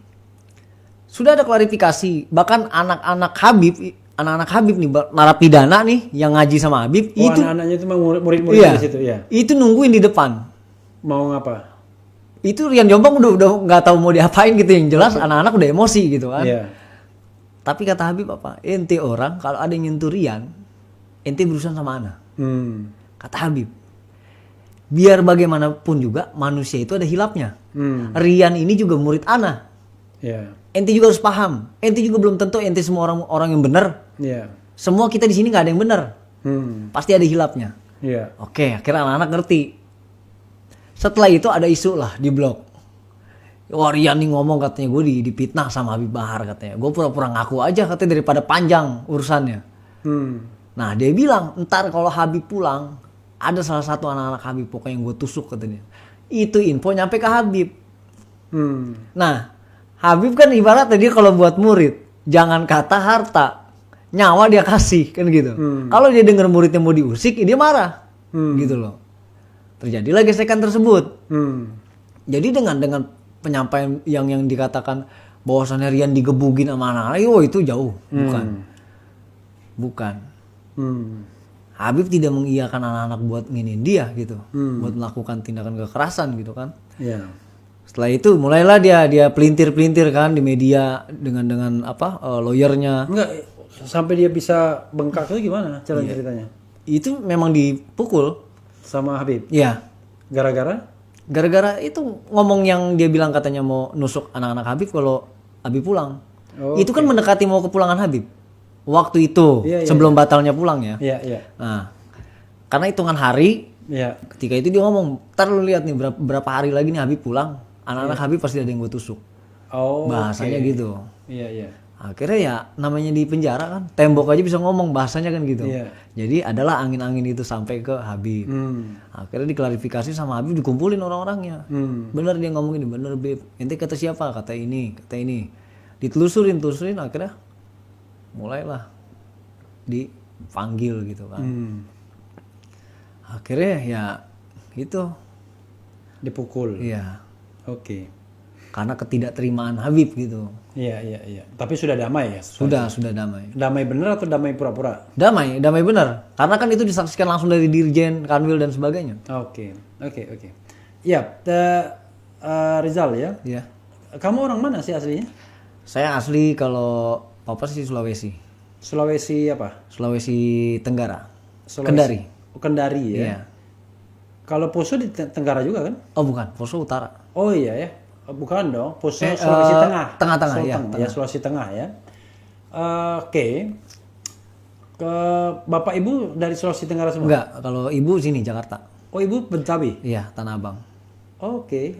Sudah ada klarifikasi. Bahkan anak-anak Habib nih, narapidana nih yang ngaji sama Habib Oh, itu. anak-anaknya itu murid-murid Iya, di situ ya. itu nungguin di depan. Mau ngapa? Itu Rian Jombang udah nggak tahu mau diapain gitu, yang jelas anak-anak udah emosi gitu kan. Iya. Tapi kata Habib apa? Ente orang kalau ada yang nyentuh Rian, ente berurusan sama ana. Kata Habib. Biar bagaimanapun juga manusia itu ada hilapnya. Rian ini juga murid ana. Iya. Ente juga harus paham. Ente juga belum tentu ente semua orang yang benar. Iya. Semua kita di sini nggak ada yang benar. Pasti ada hilapnya. Iya. Oke, akhirnya anak-anak ngerti. Setelah itu ada isu lah di blog. Wah, Rian nih ngomong katanya gue dipitnah sama Habib Bahar katanya. Gue pura-pura ngaku aja katanya daripada panjang urusannya. Nah dia bilang ntar kalau Habib pulang ada salah satu anak-anak Habib pokoknya yang gue tusuk katanya. Itu info nyampe ke Habib. Nah Habib kan ibaratnya dia kalau buat murid jangan kata harta, nyawa dia kasih kan gitu. Kalau dia dengar muridnya mau diusik, dia marah gitu loh. Terjadilah gesekan tersebut. Jadi dengan penyampaian yang dikatakan bahwasannya Rian digebugin sama anak-anak, itu jauh, bukan. Habib tidak mengiyakan anak-anak buat nginin dia gitu, buat melakukan tindakan kekerasan gitu kan. Iya. Setelah itu mulailah dia pelintir-pelintir kan di media dengan lawyernya. Enggak, sampai dia bisa bengkak itu gimana cara ceritanya? Itu memang dipukul Sama Habib. ya. Gara-gara Itu ngomong yang dia bilang katanya mau nusuk anak-anak Habib kalau Habib pulang. Itu kan mendekati mau kepulangan Habib. Waktu itu sebelum batalnya pulang ya. Iya. Nah, karena hitungan hari. Iya. Ketika itu dia ngomong, ntar lu lihat nih berapa hari lagi nih Habib pulang, anak-anak Habib pasti ada yang gue tusuk. Bahasanya gitu. Iya. Akhirnya ya namanya di penjara kan, tembok aja bisa ngomong, bahasanya kan gitu. Iya. Jadi adalah angin-angin itu sampai ke Habib. Akhirnya diklarifikasi sama Habib, dikumpulin orang-orangnya. Bener dia ngomong ini, bener Bib. Ente kata siapa? Kata ini. Ditelusurin, akhirnya mulailah dipanggil gitu kan. Akhirnya ya itu Dipukul. iya. Oke. Karena ketidakterimaan Habib gitu. Iya. Tapi sudah damai ya? Sudah damai. Damai bener atau damai pura-pura? Damai benar. Karena kan itu disaksikan langsung dari Dirjen, Kanwil dan sebagainya. Oke. Iya, Rizal ya. Iya. Kamu orang mana sih aslinya? Saya asli kalau papa sih Sulawesi. Sulawesi apa? Sulawesi Tenggara. Sulawesi. Kendari. Kendari ya. Iya. Kalau Poso di Tenggara juga kan? Oh bukan, Poso Utara. Oh iya ya. Bukan dong. Poso Sulawesi Tengah. Tengah-tengah ya. Ya, Sulawesi Tengah ya. Oke. Ke Bapak Ibu dari Sulawesi Tenggara semua? Enggak, kalau ibu sini Jakarta. Oh, Ibu Betawi? Iya, Tanah Abang. Oke.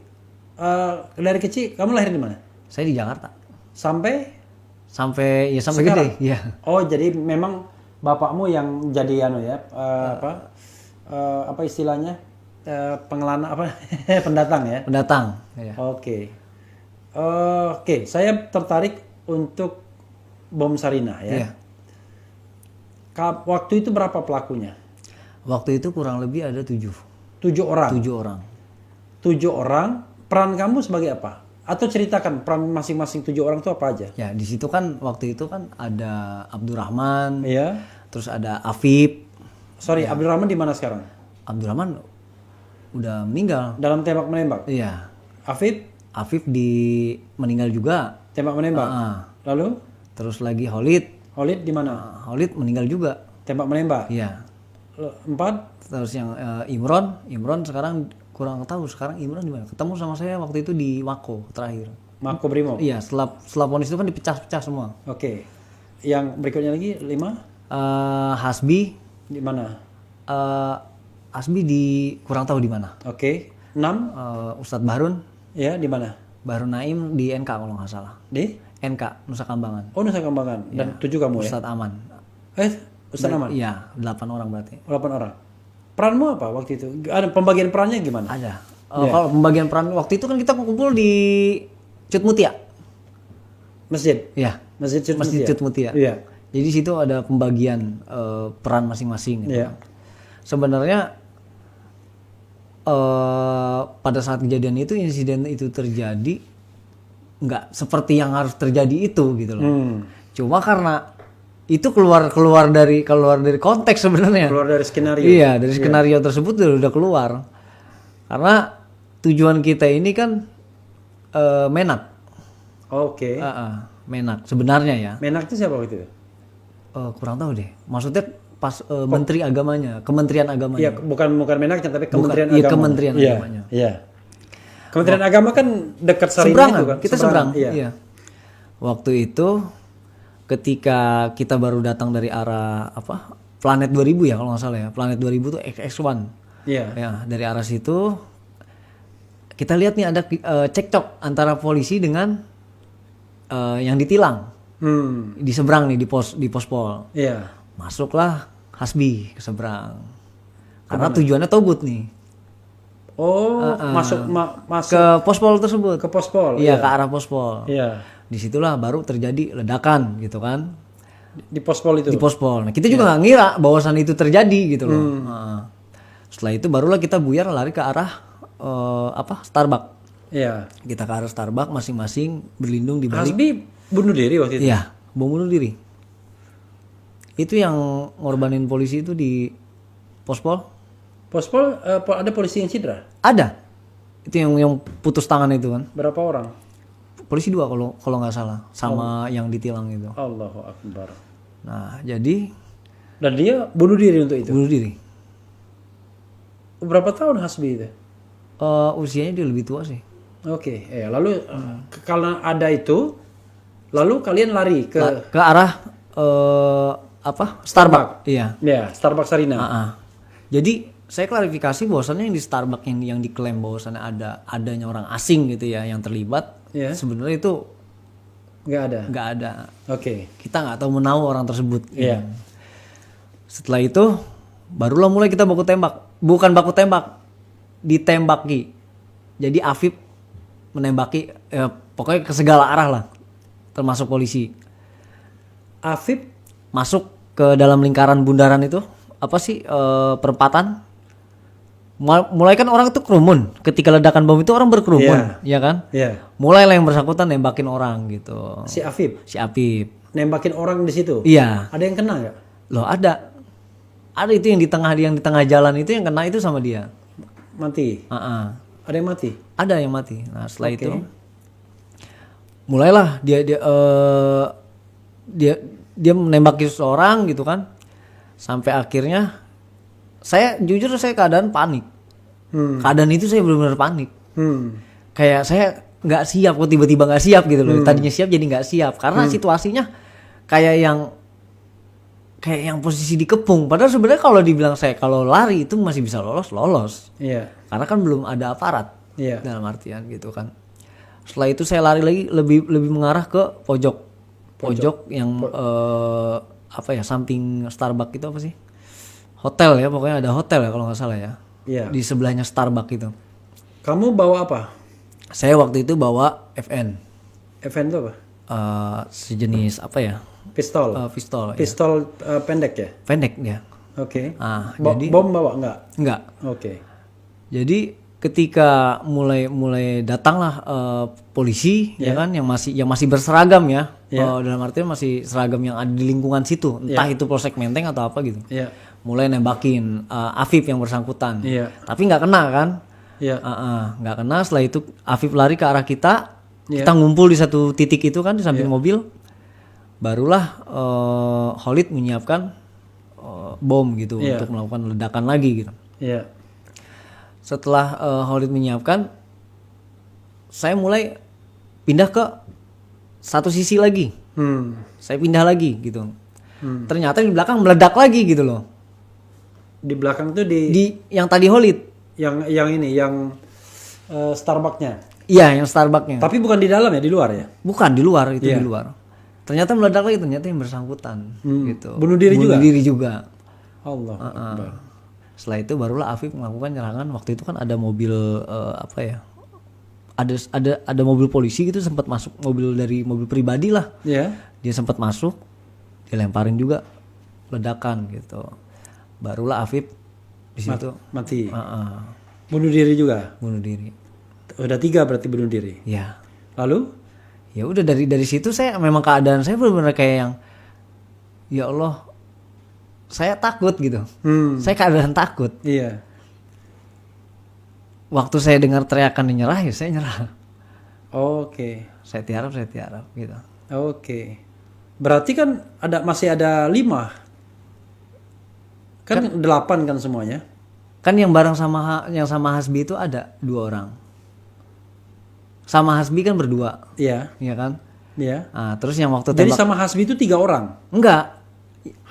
Dari kecil kamu lahir di mana? Saya di Jakarta. Sampai Sampai sekarang? gede, iya. Oh, jadi memang bapakmu yang jadi apa istilahnya? Pengelana apa? Pendatang ya? Pendatang. Iya. Oke. Saya tertarik untuk bom Sarinah ya. Iya. Waktu itu berapa pelakunya? Waktu itu kurang lebih ada 7 orang. 7 orang. 7 orang. Peran kamu sebagai apa? Atau ceritakan peran masing-masing 7 orang itu apa aja? Ya, di situ kan waktu itu kan ada Abdurrahman, Iya. terus ada Afif, Sorry, Abdurrahman di mana sekarang? Abdurrahman udah meninggal. Dalam tembak menembak. Iya. Afif Afif meninggal juga. tembak menembak. Lalu Terus lagi Khalid di mana? Khalid meninggal juga. Tembak menembak. Iya. 4 Terus yang Imron sekarang kurang tahu sekarang Imron di mana. Ketemu sama saya waktu itu di Mako terakhir. Mako Brimob. Iya, setelah vonis itu kan dipecah-pecah semua. Oke. Yang berikutnya lagi 5 Hasbi di mana? Hasbi di kurang tahu di mana. Oke. 6 Ustadz Bahrun ya di mana? Bahrun Naim di NK kalau nggak salah. Di NK Nusa Kambangan. Oh, Nusa Kambangan. Dan 7 kamu ya? Ustadz Aman. Ustadz Aman. Iya, 8 orang berarti. 8 orang. Peranmu apa waktu itu? Ada pembagian perannya gimana? Ada. Kalau pembagian peran waktu itu kan kita kumpul di Cut Mutia. Masjid. Iya. Masjid Cut Mutia. Iya. Jadi situ ada pembagian peran masing-masing. Gitu. Iya. Sebenarnya pada saat kejadian itu insiden itu terjadi nggak seperti yang harus terjadi itu gitu loh. Cuma karena itu keluar dari konteks sebenarnya. Keluar dari skenario. Iya, dari skenario tersebut udah keluar. Karena tujuan kita ini kan menak. Oke. Menak sebenarnya ya. Menak itu siapa waktu itu? Kurang tahu deh. Maksudnya pas menteri agamanya, Kementerian Agamanya. Iya, bukan Menaknya tapi Kementerian Iya, Agama. Kementerian Agamanya. Iya. Kementerian Agama kan dekat Sarinah Seberangan, itu kan. kita seberang. Iya. Waktu itu ketika kita baru datang dari arah Planet 2000 ya kalau nggak salah ya. Planet 2000 tuh XX1. Iya. Ya, dari arah situ kita lihat nih ada cekcok antara polisi dengan yang ditilang. Di seberang nih di pospol. Iya. Masuklah Hasbi ke seberang. Karena tujuannya togut nih. Oh, masuk Ke pospol tersebut. ke pospol. Iya, ke arah pospol. Iya. Disitulah baru terjadi ledakan gitu kan. Di pospol itu. Di pospol. Nah, kita juga nggak ngira bahwasan itu terjadi gitu loh. Nah, setelah itu barulah kita buyar lari ke arah Starbucks. Iya. Kita ke arah Starbucks masing-masing berlindung di balik. Hasbi bunuh diri waktu itu. Iya, bom bunuh diri. Itu yang ngorbanin polisi itu di pospol. Pospol ada polisi yang cedera. Ada. Itu yang putus tangan itu kan. Berapa orang? Polisi 2 kalau nggak salah, sama yang ditilang itu. Allahu Akbar. Nah, jadi Dan dia bunuh diri untuk itu. bunuh diri. Berapa tahun Hasbi itu? Usianya dia lebih tua sih. Oke, lalu karena ada itu, lalu kalian lari ke Ke arah Starbucks. Iya. ya Starbucks Sarinah. Jadi saya klarifikasi bahwasannya yang di Starbucks yang diklaim bahwasannya adanya orang asing gitu ya yang terlibat, sebenarnya itu Nggak ada. Oke. Kita nggak tahu menahu orang tersebut. Iya. Setelah itu barulah mulai kita baku tembak. Bukan baku tembak, ditembaki. Jadi Afif menembaki, pokoknya ke segala arah lah, termasuk polisi. Afif Masuk ke dalam lingkaran bundaran itu, perempatan. Mulai kan orang itu kerumun. Ketika ledakan bom itu orang berkerumun, ya kan? Iya. Mulailah yang bersangkutan nembakin orang gitu. Si Afif Si Afif. nembakin orang di situ. Iya. Ada yang kena nggak? Loh ada. Ada itu yang di tengah jalan itu yang kena itu sama dia. Mati. Ada yang mati. Ada yang mati. Nah setelah itu mulailah dia menembaki seseorang gitu kan. Sampai akhirnya saya keadaan panik. Keadaan itu saya benar-benar panik. Kayak saya nggak siap, kok tiba-tiba nggak siap gitu loh. Tadinya siap jadi nggak siap karena situasinya kayak yang posisi dikepung. Padahal sebenarnya kalau dibilang saya kalau lari itu masih bisa lolos. Iya. Karena kan belum ada aparat. Iya. Dalam artian gitu kan. Setelah itu saya lari lagi lebih mengarah ke pojok yang samping Starbucks itu apa sih? Hotel ya, pokoknya ada hotel ya kalau nggak salah ya. Iya. Di sebelahnya Starbucks itu. Kamu bawa apa? Saya waktu itu bawa FN. FN itu apa? Sejenis apa ya? Pistol. Pistol. Pistol pendek ya? Pendek dia. Oke. Jadi Bom bawa nggak? enggak. Oke. Jadi ketika mulai datanglah polisi ya kan yang masih berseragam ya. Dalam artian masih seragam yang ada di lingkungan situ, entah itu Polsek Menteng atau apa gitu. Iya. Mulai nembakin Afif yang bersangkutan. Iya. Tapi nggak kena kan? Iya. Nggak kena. Setelah itu Afif lari ke arah kita. Iya. Kita ngumpul di satu titik itu kan di samping mobil. Barulah Khalid menyiapkan bom gitu untuk melakukan ledakan lagi gitu. Iya. Setelah Khalid menyiapkan, saya mulai pindah ke satu sisi lagi. Saya pindah lagi gitu. Ternyata di belakang meledak lagi gitu loh. Di belakang tuh Di yang tadi Khalid. yang Starbucksnya. Iya, yang Starbucksnya. Tapi bukan di dalam ya, di luar ya? Bukan di luar, itu di luar. Ternyata meledak lagi, ternyata yang bersangkutan gitu. Bunuh diri juga. Allah. Akbar. Setelah itu barulah Afif melakukan penyerangan. Waktu itu kan ada mobil ada mobil polisi gitu sempat masuk, mobil pribadi lah. Iya. Dia sempat masuk, dilemparin juga ledakan gitu. Barulah Afif di situ Mati. Bunuh diri juga. bunuh diri. Udah 3 berarti bunuh diri. Ya. Lalu? Ya udah dari situ saya memang keadaan saya benar-benar kayak yang ya Allah, saya takut gitu. Saya keadaan takut. Iya. Waktu saya dengar teriakan nyerah ya saya nyerah. Oke. Saya tiarap gitu. Oke. Berarti kan masih ada 5. Kan 8 kan semuanya. Kan yang bareng sama Hasbi itu ada 2 orang. Sama Hasbi kan berdua, Iya. iya kan? Iya. Nah, terus yang waktu Jadi tembak sama Hasbi itu 3 orang. enggak.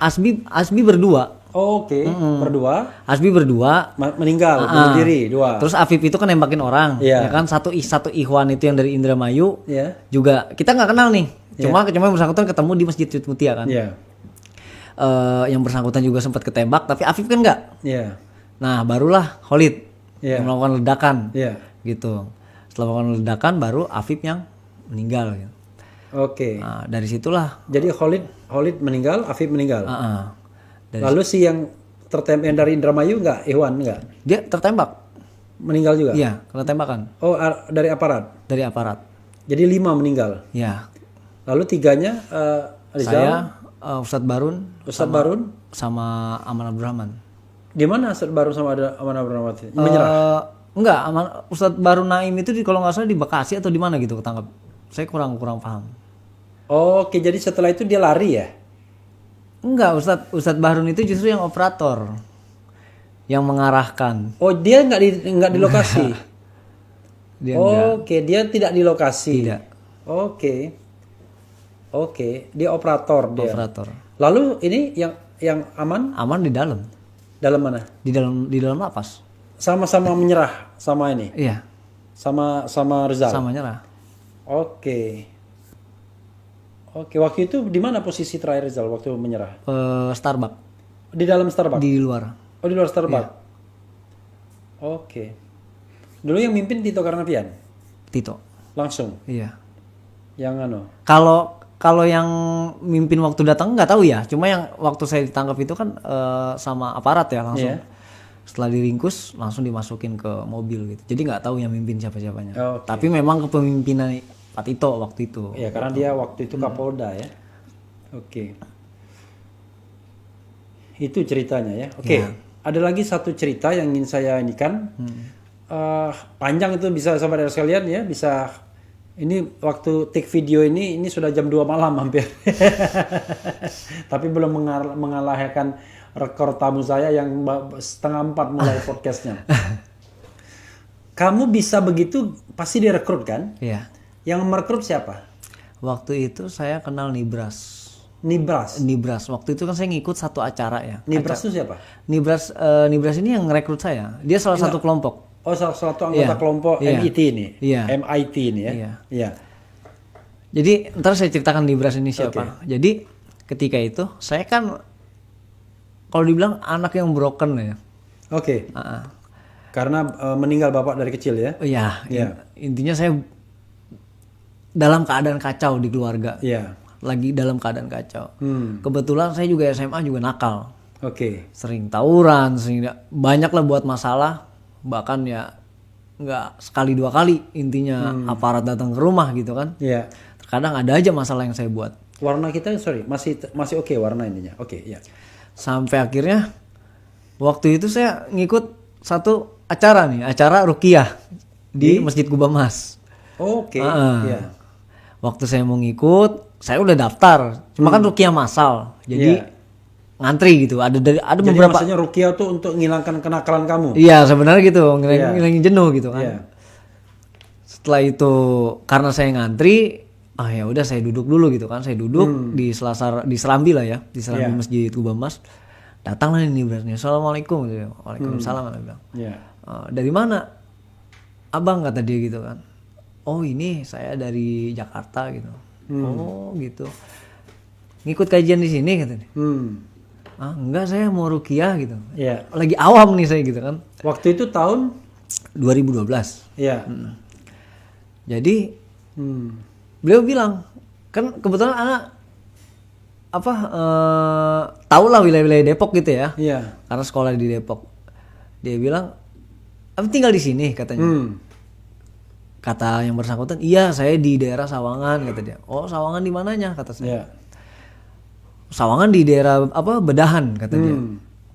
Hasbi berdua. Oke. Berdua. Hasbi berdua. Meninggal. Bunuh diri 2. Terus Afif itu kan nembakin orang, Iya. ya kan? Satu Ikhwan itu yang dari Indramayu. Iya. Juga kita nggak kenal nih. Cuma yang bersangkutan ketemu di Masjid Mutia kan. Iya. Yang bersangkutan juga sempat ketembak, tapi Afif kan enggak. Iya. Nah, barulah Khalid Iya. yang melakukan ledakan. Iya. Gitu. Setelah melakukan ledakan baru Afif yang meninggal gitu. Oke. Nah, dari situlah Jadi Khalid meninggal, Afif meninggal. dari Lalu si yang yang dari Indramayu enggak? Ikhwan enggak? dia tertembak. Meninggal juga? Iya, kena tembakan Oh, dari aparat. dari aparat. Jadi 5 meninggal. Ya. Lalu 3-nya Rizal, Saya Ustadz Barun Ustadz Barun. sama Aman Abdurrahman. Di mana Ustadz Barun sama Aman Abdurrahman? Menyerah. Enggak, Ustadz Barun Naim itu kalau nggak salah di Bekasi atau di mana gitu ketangkap. Saya kurang paham. Oke, jadi setelah itu dia lari ya? Enggak, Ustadz Barun itu justru yang operator, yang mengarahkan. Oh, dia nggak di lokasi. Dia enggak. Oke, dia tidak di lokasi. Tidak. Oke, dia operator dia. Operator. Lalu ini yang aman Aman di dalam mana? di dalam lapas. Sama-sama menyerah sama ini. Iya, Sama Rizal. sama nyerah. Oke, waktu itu di mana posisi terakhir Rizal waktu menyerah? Starbucks Di dalam Starbucks? di luar. Oh, di luar Starbucks. Oke. Dulu yang mimpin Tito Karnavian? Tito. Langsung? Iya. Yang Kalau yang mimpin waktu datang nggak tahu ya. Cuma yang waktu saya ditangkap itu kan sama aparat ya langsung. Iya. Setelah diringkus langsung dimasukin ke mobil gitu. Jadi nggak tahu yang mimpin siapa-siapanya. Oke. Tapi memang kepemimpinan Pak Tito waktu itu. Ya, karena dia waktu itu Kapolda ya. Oke. Itu ceritanya ya. Oke. Ada lagi satu cerita yang ingin saya inikan. Panjang itu bisa sahabat sekalian ya, bisa. Ini waktu take video ini sudah jam 2 malam hampir. Tapi belum mengalahkan rekor tamu saya yang 3:30 mulai podcastnya. Kamu bisa begitu pasti direkrut kan? Iya. Yang merekrut siapa? Waktu itu saya kenal Nibras. Nibras. Waktu itu kan saya ngikut satu acara ya. Nibras itu siapa? Nibras ini yang ngerekrut saya. Dia salah satu kelompok. Oh, salah satu anggota kelompok Iya. MIT ini. Iya. MIT ini ya. Iya. Iya. Jadi ntar saya ceritakan Nibras ini siapa. Jadi ketika itu saya kan kalau dibilang anak yang broken ya. Oke. Karena meninggal bapak dari kecil ya. Oh iya. Iya. Intinya saya dalam keadaan kacau di keluarga. Iya. Lagi dalam keadaan kacau. Kebetulan saya juga SMA juga nakal. Oke. Sering tawuran, banyak lah buat masalah. Bahkan ya nggak sekali 2 kali intinya aparat datang ke rumah gitu kan. Iya. Kadang ada aja masalah yang saya buat. Warna kita masih oke warna ininya. Oke, ya. Sampai akhirnya waktu itu saya ngikut satu acara ruqyah di Masjid Kuba Mas. Oke, ya. Waktu saya mau ngikut, saya udah daftar. Cuma kan ruqyah massal. Jadi ngantri gitu. Ada Jadi beberapa. maksudnya ruqyah tuh untuk ngilangkan kenakalan kamu. Iya, sebenarnya gitu, ngilangin jenuh gitu kan. Iya. Setelah itu karena saya ngantri, ya udah saya duduk dulu gitu kan. Saya duduk di Serambi lah ya, di Serambi Masjid Kuba Mas. Datanglah ini berarti. Assalamualaikum gitu. Waalaikumsalam ana bilang. Iya. Dari mana? Abang kata dia gitu kan. Oh, ini saya dari Jakarta gitu. Oh, gitu. Ngikut kajian di sini katanya. Enggak, saya mau ruqyah gitu. Iya. Lagi awam nih saya gitu kan. Waktu itu tahun 2012. Iya. Jadi beliau bilang, kan kebetulan anak tahu lah wilayah-wilayah Depok gitu ya. Iya. Karena sekolah di Depok. Dia bilang, "Abang tinggal di sini," katanya. Kata yang bersangkutan, "Iya, saya di daerah Sawangan," kata dia. "Oh, Sawangan di mananya?" kata saya. Iya. "Sawangan di daerah Bedahan," kata dia.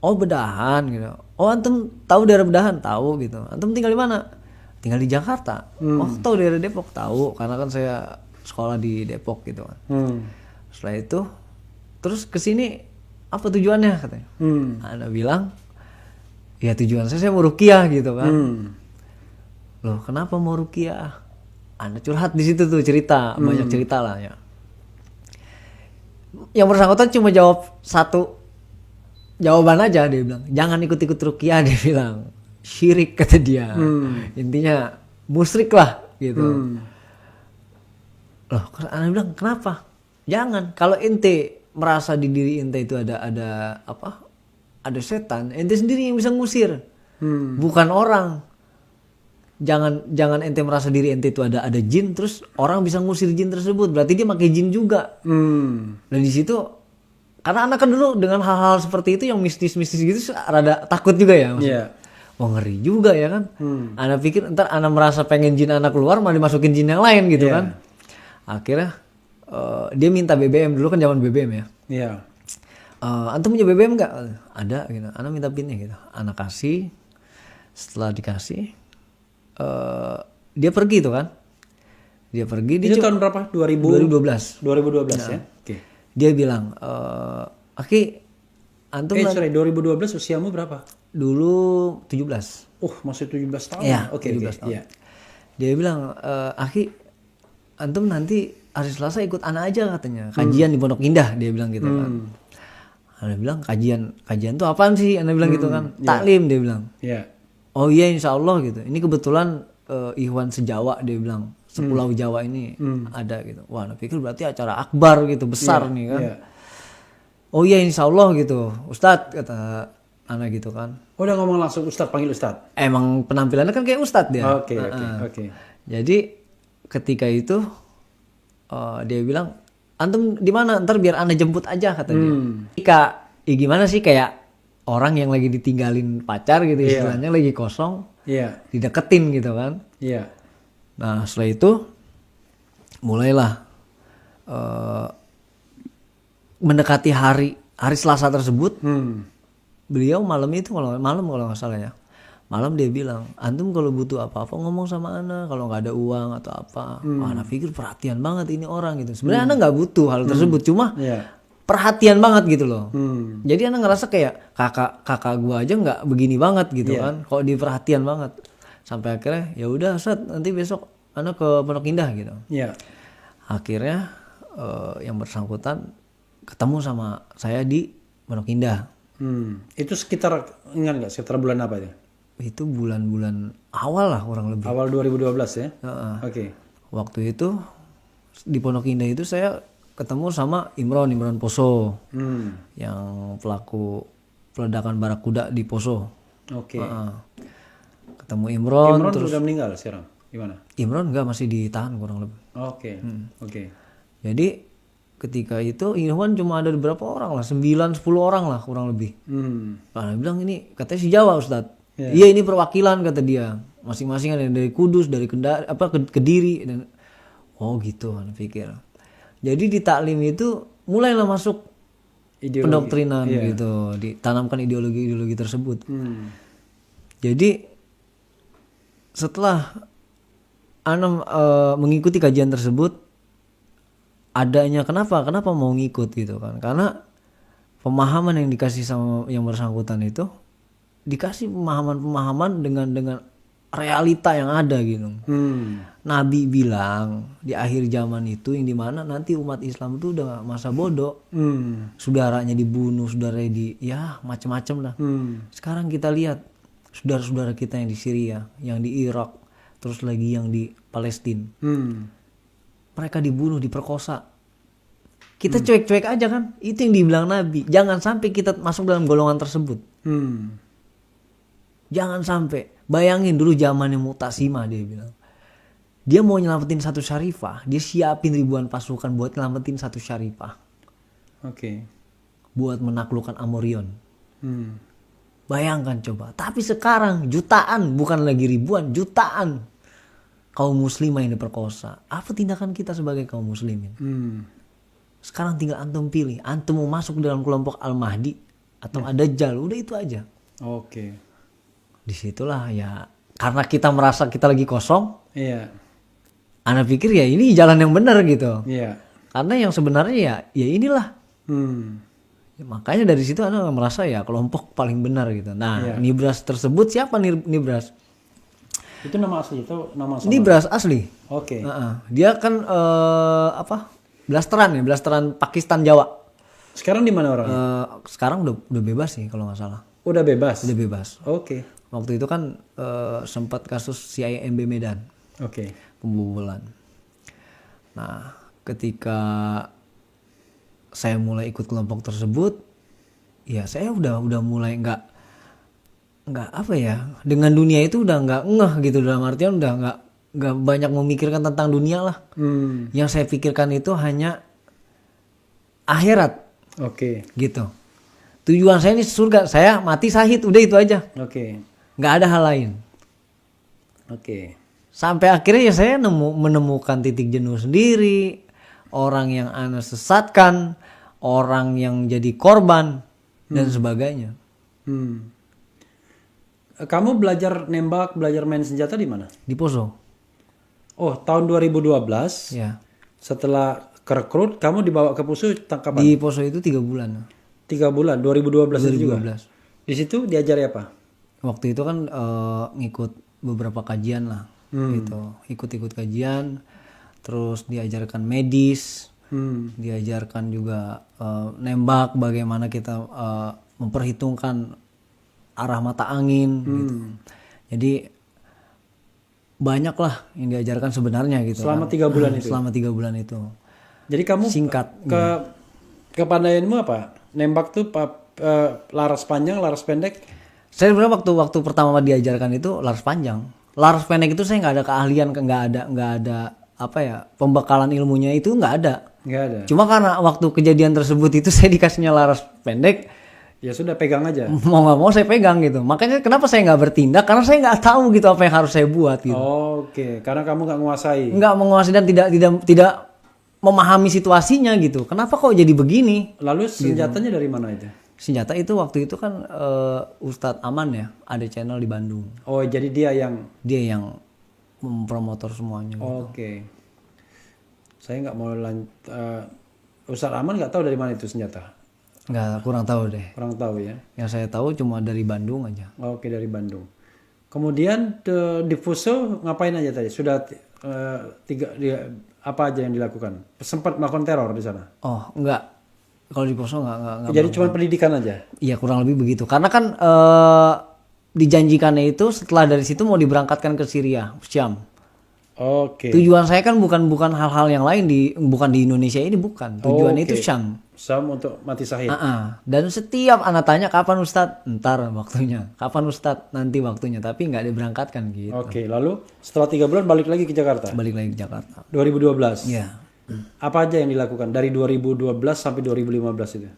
"Oh, Bedahan," gitu. "Oh, antum tahu daerah Bedahan?" "Tahu," gitu. "Antum tinggal di mana?" "Tinggal di Jakarta." "Oh, tahu daerah Depok?" "Tahu, karena kan saya sekolah di Depok gitu kan." Setelah itu terus kesini apa tujuannya katanya? Anda bilang, "Ya tujuan saya mau ruqyah," gitu kan. "Loh, kenapa mau ruqyah?" Anda curhat di situ tuh, cerita, banyak cerita lah ya. Yang bersangkutan cuma jawab satu jawaban aja, dia bilang, "Jangan ikut-ikut ruqyah," dia bilang. "Syirik," kata dia. Intinya musyrik lah gitu. Loh, Anda bilang, "Kenapa?" "Jangan, kalau ente merasa di diri ente itu ada ada setan, ente sendiri yang bisa ngusir, bukan orang. Jangan ente merasa diri ente itu ada jin, terus orang bisa ngusir jin tersebut, berarti dia pakai jin juga." Dan di situ karena anak kan dulu dengan hal-hal seperti itu yang mistis-mistis gitu rada takut juga ya maksudnya. Wah, ngeri juga ya kan. Anak pikir ntar anak merasa pengen jin anak keluar malah dimasukin jin yang lain gitu kan. Akhirnya dia minta BBM, dulu kan zaman BBM ya. Iya. "Antum punya BBM nggak?" "Ada," gitu. "Anak minta pinnya," gitu. Anak kasih. Setelah dikasih, dia pergi tuh kan. Dia pergi. Itu tahun berapa? 2012. 2012 ya. Oke. Dia bilang, "Aki, antum 2012 usiamu berapa? dulu 17." Masih 17 tahun. Iya, Oke, 17 tahun. Iya. Dia bilang, "Aki, antum nanti hari Selasa ikut anak aja," katanya. "Kajian di Pondok Indah," dia bilang gitu kan. Ana bilang, kajian tuh apaan sih?" Ana bilang gitu kan. "Taklim," dia bilang. Iya. "Oh iya, insya Allah," gitu. "Ini kebetulan Ikhwan sejawa," dia bilang. Sepulau Jawa ini ada gitu. Wah, ana pikir berarti acara akbar gitu, besar nih kan. "Oh iya, insya Allah," gitu. "Ustadz," kata ana gitu kan. Udah ngomong langsung Ustadz, panggil Ustadz. Emang penampilannya kan kayak Ustadz dia. Oke. Jadi ketika itu dia bilang, "Antum di mana? Ntar biar ana jemput aja," kata dia. Gimana sih, kayak orang yang lagi ditinggalin pacar gitu, istilahnya lagi kosong, dideketin gitu kan. Iya. Nah, setelah itu mulailah mendekati hari Selasa tersebut. Beliau malam kalau nggak salah ya, malam dia bilang, "Antum kalau butuh apa-apa ngomong sama ana, kalau nggak ada uang atau apa." Ana pikir perhatian banget ini orang gitu. Sebenarnya ana nggak butuh hal tersebut, cuma perhatian banget gitu loh. Jadi ana ngerasa kayak kakak gua aja nggak begini banget gitu kan, kok diperhatian banget. Sampai akhirnya, "Ya udah Ustaz, nanti besok ana ke Pondok Indah," gitu. Akhirnya yang bersangkutan ketemu sama saya di Pondok Indah. Itu sekitar, ingat nggak sekitar bulan apa itu? Itu bulan-bulan awal lah kurang lebih. Awal 2012 ya? Oke. Waktu itu di Pondok Indah itu saya ketemu sama Imron Poso, yang pelaku peledakan Barakuda di Poso. Oke. Ketemu Imron terus sudah meninggal sekarang? Gimana? Imron masih ditahan kurang lebih. Oke. Jadi ketika itu Ikhwan cuma ada berapa orang lah, 9-10 orang lah kurang lebih. Nah, dia bilang, "Ini katanya si Jawa Ustadz." Iya, ini perwakilan kata dia. Masing-masing ada dari Kudus, dari Kediri dan oh gitu, ana pikir. Jadi di taklim itu mulailah masuk pendoktrinan Iya. gitu, ditanamkan ideologi-ideologi tersebut. Jadi setelah Ana mengikuti kajian tersebut, adanya kenapa mau ngikut gitu kan? Karena pemahaman yang dikasih sama yang bersangkutan itu dikasih pemahaman dengan realita yang ada gitu. Nabi bilang di akhir zaman itu yang dimana nanti umat Islam itu udah masa bodoh, saudaranya dibunuh, saudaranya ya macam-macam lah. Sekarang kita lihat saudara-saudara kita yang di Syria, yang di Irak, terus lagi yang di Palestina, mereka dibunuh, diperkosa. Kita cuek-cuek aja kan, itu yang dibilang Nabi. Jangan sampai kita masuk dalam golongan tersebut. Jangan sampai. Bayangin dulu zamannya Mu'tasimah, dia bilang. Dia mau nyelamatin satu syarifah, dia siapin ribuan pasukan buat nyelamatin satu syarifah. Oke. Buat menaklukkan Amorion. Bayangkan coba. Tapi sekarang jutaan, bukan lagi ribuan, jutaan kaum muslimah yang diperkosa. Apa tindakan kita sebagai kaum muslimin? Sekarang tinggal antum pilih. Antum mau masuk dalam kelompok Al-Mahdi atau Ad-Dajjal. Udah itu aja. Oke. Disitulah ya, karena kita merasa kita lagi kosong, Iya. Ana pikir ya ini jalan yang benar gitu. Iya. Karena yang sebenarnya ya inilah. Ya, makanya dari situ Ana merasa ya kelompok paling benar gitu. Nah, Nibras tersebut siapa Nibras? Itu nama asli itu nama sama. Nibras asli. Oke. Dia kan blasteran Pakistan Jawa. Sekarang di mana orangnya? Sekarang udah bebas sih kalau nggak salah. Udah bebas. Udah bebas. Oke. Waktu itu kan sempat kasus CIMB Medan. Oke. Pembobolan. Nah, ketika saya mulai ikut kelompok tersebut, ya saya udah mulai nggak apa ya, dengan dunia itu udah nggak ngeh gitu, dalam artian udah nggak banyak memikirkan tentang dunia lah. Yang saya pikirkan itu hanya akhirat. Oke. Gitu. Tujuan saya ini surga, saya mati syahid, udah itu aja. Oke. Nggak ada hal lain. Oke. Sampai akhirnya ya saya menemukan titik jenuh sendiri, orang yang Ana sesatkan, orang yang jadi korban dan sebagainya. Kamu belajar nembak, belajar main senjata di mana? Di Poso. Oh, tahun 2012. Ya. Setelah kerekrut, kamu dibawa ke Poso kapan? Di Poso itu 3 bulan. 3 bulan, 2012 itu juga. 2012. Di situ diajari apa? Waktu itu kan ngikut beberapa kajian lah, gitu. Ikut-ikut kajian, terus diajarkan medis, diajarkan juga nembak, bagaimana kita memperhitungkan arah mata angin, gitu. Jadi banyak lah yang diajarkan sebenarnya gitu. Selama 3 bulan itu. Selama 3 bulan itu. Jadi kamu Singkat. kepandaianmu apa? Nembak tuh laras panjang, laras pendek? Saya sebenarnya waktu pertama diajarkan itu laras panjang. Laras pendek itu saya nggak ada keahlian, nggak ada apa ya, pembekalan ilmunya itu nggak ada. Nggak ada. Cuma karena waktu kejadian tersebut itu saya dikasihnya laras pendek, Ya sudah pegang aja. mau nggak mau saya pegang gitu. Makanya kenapa saya nggak bertindak, karena saya nggak tahu gitu apa yang harus saya buat gitu. Oke, karena kamu nggak menguasai. Nggak menguasai dan tidak memahami situasinya gitu. Kenapa kok jadi begini? Lalu senjatanya dari mana aja? Senjata itu waktu itu kan Ustadz Aman ya, ada channel di Bandung. Oh, jadi dia yang. Mempromotor semuanya. Oke. Saya nggak mau Ustadz Aman nggak tahu dari mana itu senjata. Nggak, kurang tahu deh. Kurang tahu ya. Yang saya tahu cuma dari Bandung aja. Oke, dari Bandung. Kemudian di Poso ngapain aja tadi? Sudah apa aja yang dilakukan? Sempat melakukan teror di sana? Oh, enggak. Kalau di Poso enggak. Jadi cuma pendidikan aja? Iya, kurang lebih begitu. Karena kan dijanjikannya itu setelah dari situ mau diberangkatkan ke Syria, Syam. Oke. Tujuan saya kan bukan hal-hal yang lain bukan di Indonesia ini, bukan. Tujuannya itu Syam. Syam untuk mati syahid. Dan setiap anak tanya kapan Ustadz, ntar waktunya. Kapan Ustadz, nanti waktunya. Tapi nggak diberangkatkan gitu. Oke, lalu setelah 3 bulan balik lagi ke Jakarta? Balik lagi ke Jakarta. 2012? Iya. Apa aja yang dilakukan dari 2012 sampai 2015 itu?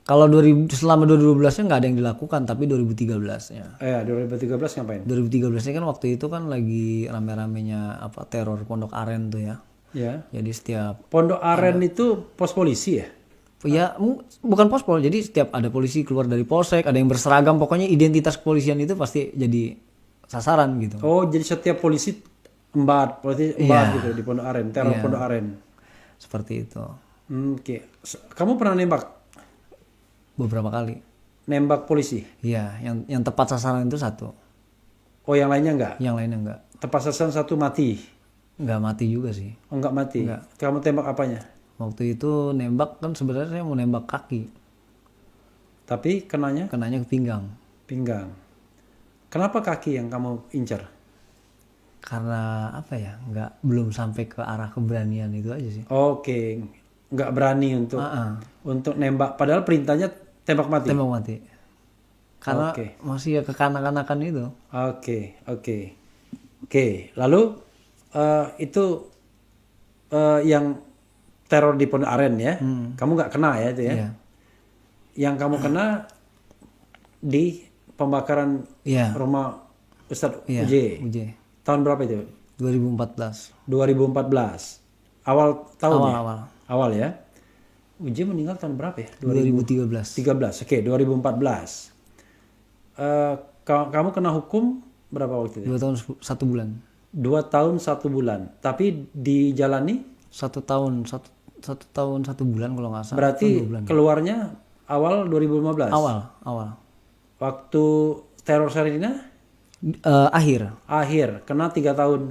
Kalau selama 2012-nya nggak ada yang dilakukan, tapi 2013-nya. 2013 ngapain? 2013-nya kan waktu itu kan lagi rame-ramenya teror Pondok Aren tuh ya. Ya. Jadi setiap Pondok Aren itu pos polisi ya? ya bukan pospol, jadi setiap ada polisi keluar dari polsek, ada yang berseragam, pokoknya identitas kepolisian itu pasti jadi sasaran gitu. Oh, jadi setiap polisi polisi gitu di Pondok Aren, teror Pondok Aren. Seperti itu. Oke. Kamu pernah nembak? Beberapa kali. Nembak polisi? Iya, yang tepat sasaran itu satu. Oh, yang lainnya enggak? Yang lainnya enggak. Tepat sasaran satu mati? Enggak mati juga sih. Oh, enggak mati? Enggak. Kamu tembak apanya? Waktu itu nembak kan sebenarnya saya mau nembak kaki. Tapi kenanya? Kenanya ke pinggang. Pinggang. Kenapa kaki yang kamu incar? Karena apa ya? Belum sampai ke arah keberanian itu aja sih. Oke. Enggak berani untuk nembak. Padahal perintahnya tembak mati? Tembak mati. Karena masih ya kekanak-kanakan itu. Oke. Lalu itu yang teror di Pondok Aren ya? Kamu nggak kena ya itu ya? Iya. Yang kamu kena di pembakaran rumah Ustadz Uj. Tahun berapa itu? 2014. 2014. Awal tahun ya? Awal ya? Uj meninggal tahun berapa ya? 2013. 13. Oke, 2014. Kamu kena hukum berapa waktu itu? 2 tahun 1 bulan. 2 tahun 1 bulan. Tapi dijalani? 1 tahun 1 bulan kalau nggak salah. Berarti keluarnya awal 2015? Awal. Waktu teror Sarinah? Akhir. Kena 3 tahun.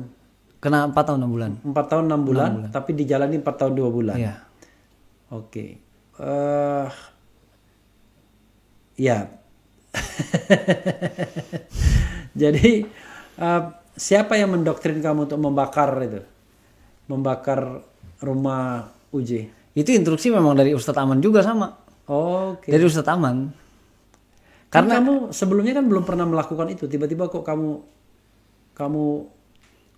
Kena 4 tahun 6 bulan. 4 tahun 6 bulan. Tapi dijalani 4 tahun 2 bulan. Iya. Oke. Ya. Jadi siapa yang mendoktrin kamu untuk membakar itu? Membakar rumah Uj? Itu instruksi memang dari Ustadz Aman juga sama. Oke. Dari Ustadz Aman. Karena kamu sebelumnya kan belum pernah melakukan itu. Tiba-tiba kok kamu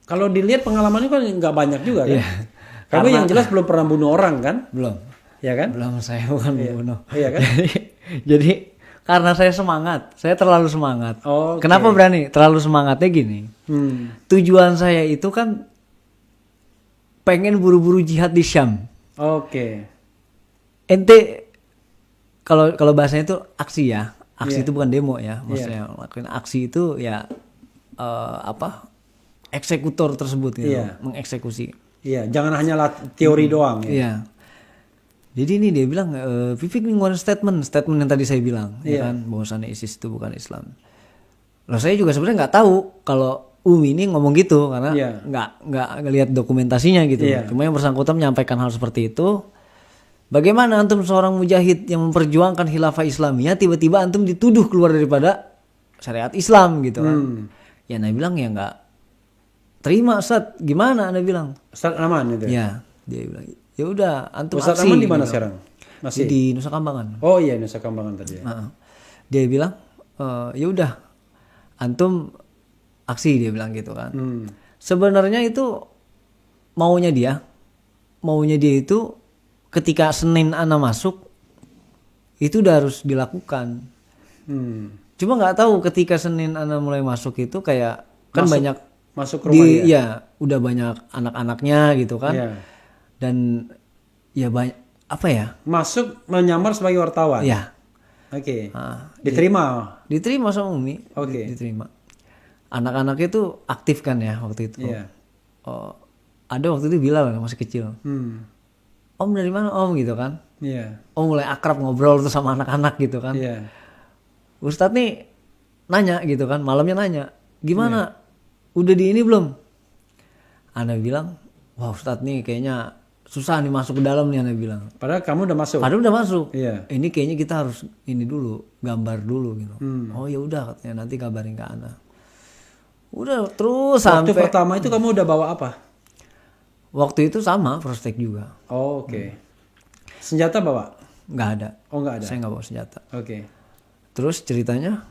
kalau dilihat pengalamannya kan nggak banyak juga kan? Yeah. Kamu yang jelas belum pernah bunuh orang kan? Belum. Ya kan? Belum, saya bukan membunuh. Iya kan? Jadi karena saya semangat, saya terlalu semangat. Okay. Kenapa berani? Terlalu semangatnya gini. Tujuan saya itu kan pengen buru-buru jihad di Syam. Oke. Ente kalau bahasanya itu aksi ya. Aksi itu bukan demo ya. Maksudnya lakuin aksi itu ya eksekutor tersebut gitu, mengeksekusi. Iya, jangan hanya teori doang ya. Iya. Jadi ini dia bilang Vivek ngeluarin statement yang tadi saya bilang, ya kan, bahwasannya ISIS itu bukan Islam. Loh, saya juga sebenarnya nggak tahu kalau Umi ini ngomong gitu karena nggak ngelihat dokumentasinya gitu. Cuma yang bersangkutan menyampaikan hal seperti itu. Bagaimana antum seorang mujahid yang memperjuangkan khilafah Islamiyah tiba-tiba antum dituduh keluar daripada syariat Islam gitu kan? Ya Anda bilang ya nggak terima, Ustaz. Gimana Anda bilang? Ustaz Aman itu. Ya, dia bilang ya udah antum Ustaz aksi. Aman di mana gitu. sekarang? Masih di Nusa Kambangan. Oh iya, Nusa Kambangan tadi ya. Dia bilang ya udah antum aksi, dia bilang gitu kan. Sebenarnya itu maunya dia itu ketika Senin Ana masuk itu udah harus dilakukan. Cuma nggak tahu ketika Senin Ana mulai masuk itu kayak kan banyak masuk rumah dia. Ya udah banyak anak-anaknya gitu kan. Dan ya banyak apa ya? Masuk menyamar sebagai wartawan. Ya. Oke. Diterima sama Umi. Oke. Diterima. Anak-anaknya itu aktif kan ya waktu itu. Ada waktu itu Bilal masih kecil. Om dari mana Om gitu kan? Om mulai akrab ngobrol tuh sama anak-anak gitu kan. Ustadz nih nanya gitu kan, malamnya nanya, gimana? Udah di ini belum? Ana bilang, wah Ustadz nih kayaknya susah nih masuk ke dalam nih, Ana bilang. Padahal kamu udah masuk. Ini kayaknya kita harus ini dulu, gambar dulu gitu. Oh ya udah katanya, nanti kabarin ke Ana. Udah terus waktu sampai pertama itu kamu udah bawa apa? Waktu itu sama Prostek juga. Oh, oke. Senjata bawa? Nggak ada. Oh, nggak ada. Saya nggak bawa senjata. Oke. Terus ceritanya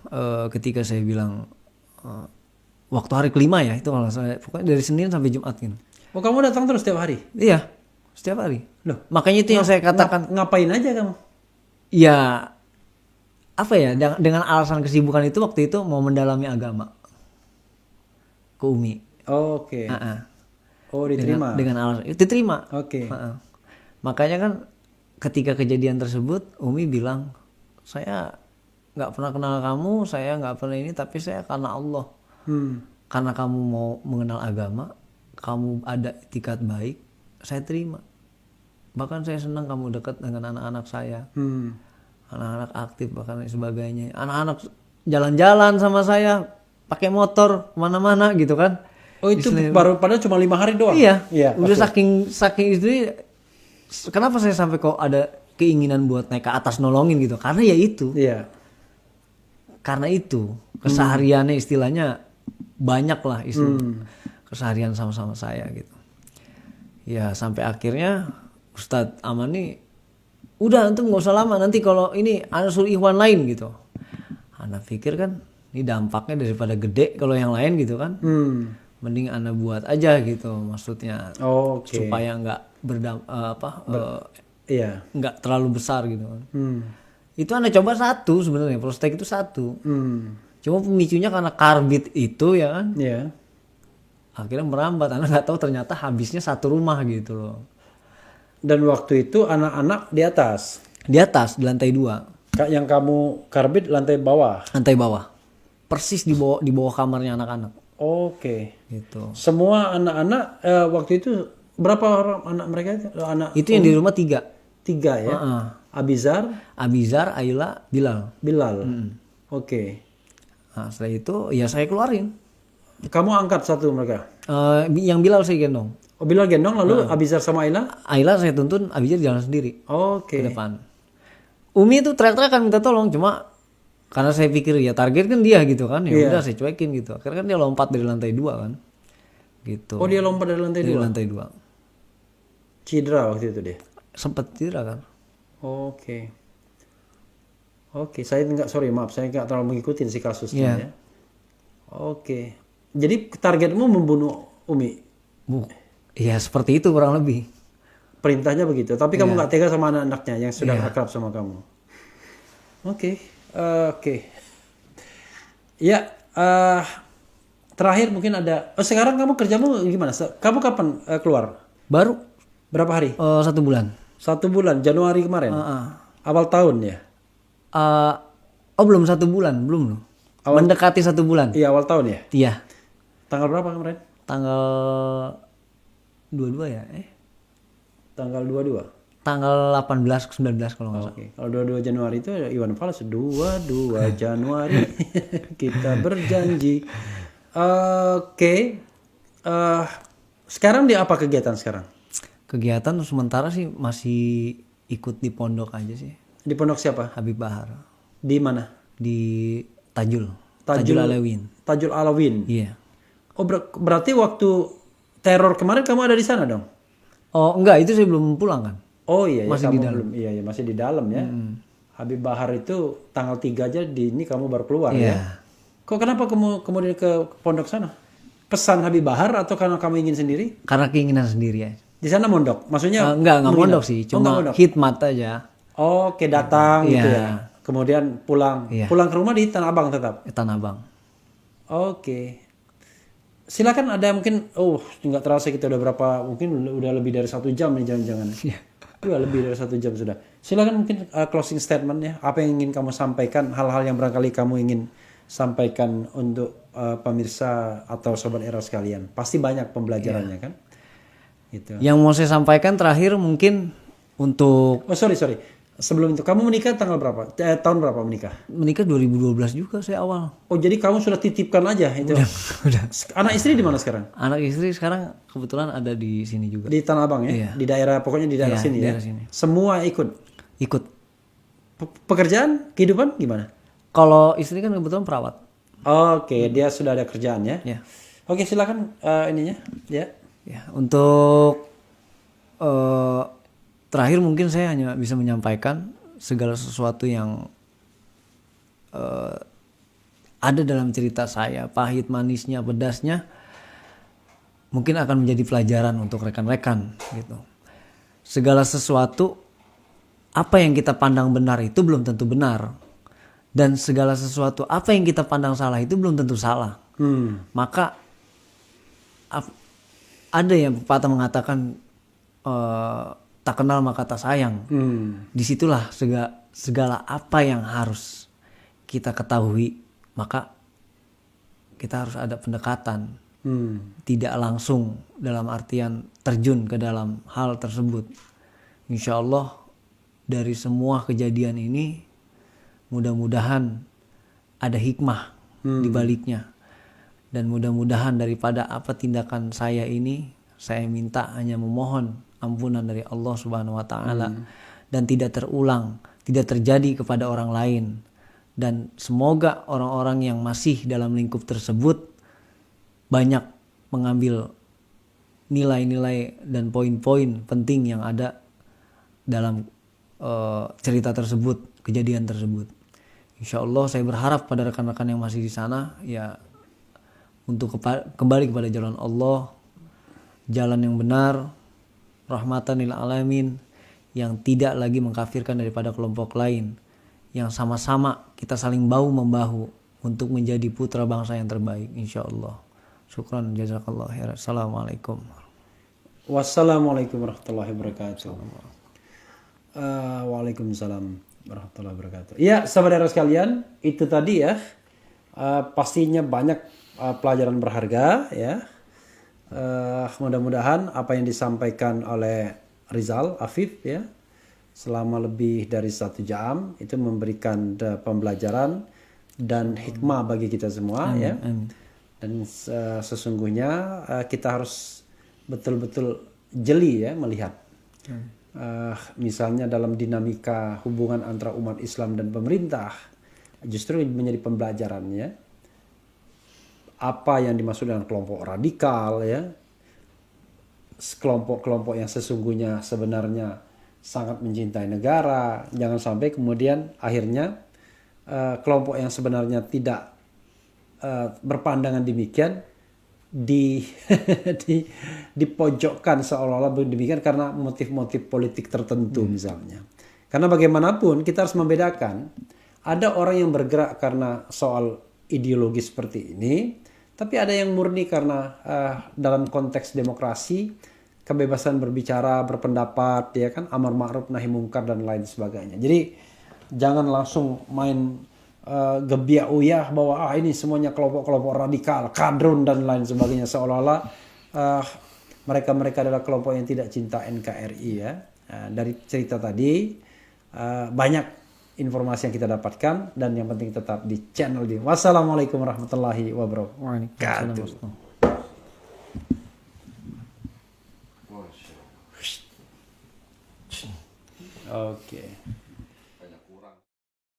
ketika saya bilang waktu hari kelima ya itu kalau saya pokoknya dari Senin sampai Jumat gitu. Oh, kamu datang terus setiap hari? Iya, setiap hari. Loh, makanya itu yang saya katakan. Ngapain aja kamu? Ya apa ya, dengan alasan kesibukan itu waktu itu mau mendalami agama ke Umi. Oh, oke. Oh, diterima. Dengan alasan itu diterima. Oke. Heeh. Makanya kan ketika kejadian tersebut Umi bilang, saya nggak pernah kenal kamu, saya nggak pernah ini, tapi saya karena Allah, karena kamu mau mengenal agama, kamu ada itikat baik, saya terima. Bahkan saya senang kamu dekat dengan anak-anak saya, anak-anak aktif bahkan dan sebagainya, anak-anak jalan-jalan sama saya pakai motor kemana-mana gitu kan. Oh, itu baru padahal cuma 5 hari doang. Iya, Iya. udah saking itu. Kenapa saya sampai kok ada keinginan buat naik ke atas nolongin gitu? Karena ya itu. Iya. Karena itu kesehariannya istilahnya banyak lah keseharian sama-sama saya gitu. Ya sampai akhirnya Ustadz Aman nih, udah antum nggak usah lama, nanti kalau ini ana suruh ikhwan lain gitu. Ana pikir kan ini dampaknya daripada gede kalau yang lain gitu kan. Mending ana buat aja gitu maksudnya. Oke. Supaya nggak Iya. nggak terlalu besar gitu kan. Itu ana coba satu sebenarnya, prostek itu satu. Cuma pemicunya karena karbit itu ya kan. Iya. Akhirnya merambat, ana nggak tahu ternyata habisnya satu rumah gitu loh. Dan waktu itu anak-anak di atas. Di atas, di lantai 2. Yang kamu karbit lantai bawah. Lantai bawah. Persis di bawah kamarnya anak-anak. Oke. Gitu. Semua anak-anak waktu itu berapa orang anak mereka itu? Itu yang di rumah 3. 3 ya. Abizar, Abizar, Ayla, Bilal. Bilal. Oke. Nah, setelah itu ya saya keluarin. Kamu angkat satu mereka. Yang Bilal saya gendong. Oh, Bilal gendong, lalu Abizar sama Ayla? Ayla saya tuntun, Abizar jalan sendiri Oke. ke depan. Umi itu teriak-teriak kan minta tolong, cuma karena saya pikir ya target kan dia gitu kan, ya udah saya cuekin gitu. Akhirnya kan dia lompat dari lantai 2 kan, gitu. Oh, dia lompat dari lantai 2? Dari lantai 2. Cedera waktu itu dia? Sempet cedera kan. Oke. Oke, saya maaf, saya nggak terlalu mengikuti si kasusnya ya. Oke. Jadi targetmu membunuh Umi? Iya seperti itu kurang lebih. Perintahnya begitu, tapi kamu nggak tega sama anak-anaknya yang sudah akrab sama kamu. Oke. Ya, terakhir mungkin ada. Sekarang kamu kerjamu gimana? Kamu kapan keluar? Baru Berapa hari? 1 bulan. 1 bulan, Januari kemarin. Awal tahun ya? Belum 1 bulan, belum loh. Mendekati 1 bulan. Iya, awal tahun ya? Iya. Tanggal berapa kemarin? Tanggal 22 ya? Tanggal 22. Tanggal 18 ke 19 kalau nggak salah. Oke. Kalau 22 Januari itu Iwan Fals 22 Januari kita berjanji. Oke. Sekarang di apa kegiatan sekarang? Kegiatan sementara sih masih ikut di pondok aja sih. Di pondok siapa? Habib Bahar. Di mana? Di Tajul Alawin. Tajul Alawin. Iya. Oh, berarti waktu teror kemarin kamu ada di sana dong? Oh enggak, itu saya belum pulang kan. Oh iya, masih kamu di dalam. Belum, iya, masih di dalam ya. Habib Bahar itu tanggal 3 aja ini kamu baru keluar ya. Kok kenapa kamu kemudian ke pondok sana? Pesan Habib Bahar atau karena kamu ingin sendiri? Karena keinginan sendiri ya. Di sana mondok, maksudnya? Enggak mondok sih, cuma khidmat aja. Oke, datang gitu ya. Kemudian pulang. Pulang ke rumah di Tanah Abang tetap? Tanah Abang. Oke. Silakan ada mungkin, nggak terasa kita udah berapa, mungkin udah lebih dari 1 jam nih jangan-jangan. Udah lebih dari 1 jam sudah. Silakan mungkin closing statement ya. Apa yang ingin kamu sampaikan, hal-hal yang barangkali kamu ingin sampaikan untuk pemirsa atau sobat era sekalian. Pasti banyak pembelajarannya kan? Gitu. Yang mau saya sampaikan terakhir mungkin untuk... Oh sorry. Sebelum itu, kamu menikah tanggal berapa? Tahun berapa menikah? Menikah 2012 juga saya awal. Oh jadi kamu sudah titipkan aja itu? Udah. Anak istri di mana sekarang? Anak istri sekarang kebetulan ada di sini juga. Di Tanah Abang ya? Iya. Di daerah, pokoknya di daerah sini daerah ya? sini. Semua ikut? Ikut. Pekerjaan? Kehidupan gimana? Kalau istri kan kebetulan perawat. Oke, dia sudah ada kerjaan ya? Ya. Oke, silakan ininya. Ya. Ya, untuk terakhir mungkin saya hanya bisa menyampaikan segala sesuatu yang ada dalam cerita saya, pahit, manisnya, pedasnya, mungkin akan menjadi pelajaran untuk rekan-rekan gitu. Segala sesuatu apa yang kita pandang benar itu belum tentu benar, dan segala sesuatu apa yang kita pandang salah itu belum tentu salah. Maka ada yang pepatah mengatakan tak kenal maka tak sayang. Disitulah segala apa yang harus kita ketahui, maka kita harus ada pendekatan. Tidak langsung dalam artian terjun ke dalam hal tersebut. Insya Allah dari semua kejadian ini mudah-mudahan ada hikmah di baliknya. Dan mudah-mudahan daripada apa tindakan saya ini, saya minta hanya memohon ampunan dari Allah Subhanahu wa taala dan tidak terulang, tidak terjadi kepada orang lain. Dan semoga orang-orang yang masih dalam lingkup tersebut banyak mengambil nilai-nilai dan poin-poin penting yang ada dalam cerita tersebut, kejadian tersebut. Insya Allah saya berharap pada rekan-rekan yang masih di sana ya untuk kembali kepada jalan Allah, jalan yang benar, rahmatan lil alamin, yang tidak lagi mengkafirkan daripada kelompok lain, yang sama-sama kita saling bahu membahu untuk menjadi putra bangsa yang terbaik insya Allah. Syukran jazakallah khair. Assalamualaikum. Wassalamualaikum warahmatullahi wabarakatuh. Waalaikumsalam warahmatullahi wabarakatuh. Iya, saudara sekalian, itu tadi ya pastinya banyak pelajaran berharga ya. Mudah-mudahan apa yang disampaikan oleh Rizal Afif ya selama lebih dari 1 jam itu memberikan pembelajaran dan hikmah bagi kita semua ya. Dan sesungguhnya kita harus betul-betul jeli ya melihat misalnya dalam dinamika hubungan antara umat Islam dan pemerintah justru menjadi pembelajaran ya apa yang dimaksud dengan kelompok radikal ya, kelompok-kelompok yang sesungguhnya sebenarnya sangat mencintai negara. Jangan sampai kemudian akhirnya kelompok yang sebenarnya tidak berpandangan demikian dipojokkan seolah-olah demikian karena motif-motif politik tertentu misalnya. Karena bagaimanapun kita harus membedakan, ada orang yang bergerak karena soal ideologi seperti ini, tapi ada yang murni karena dalam konteks demokrasi, kebebasan berbicara, berpendapat, ya kan, amar ma'ruf nahi mungkar dan lain sebagainya. Jadi jangan langsung main gebiak uyah bahwa ini semuanya kelompok-kelompok radikal, kadrun dan lain sebagainya, seolah-olah mereka-mereka adalah kelompok yang tidak cinta NKRI ya. Dari cerita tadi banyak informasi yang kita dapatkan dan yang penting tetap di channel ini. Wassalamualaikum warahmatullahi wabarakatuh. Oke.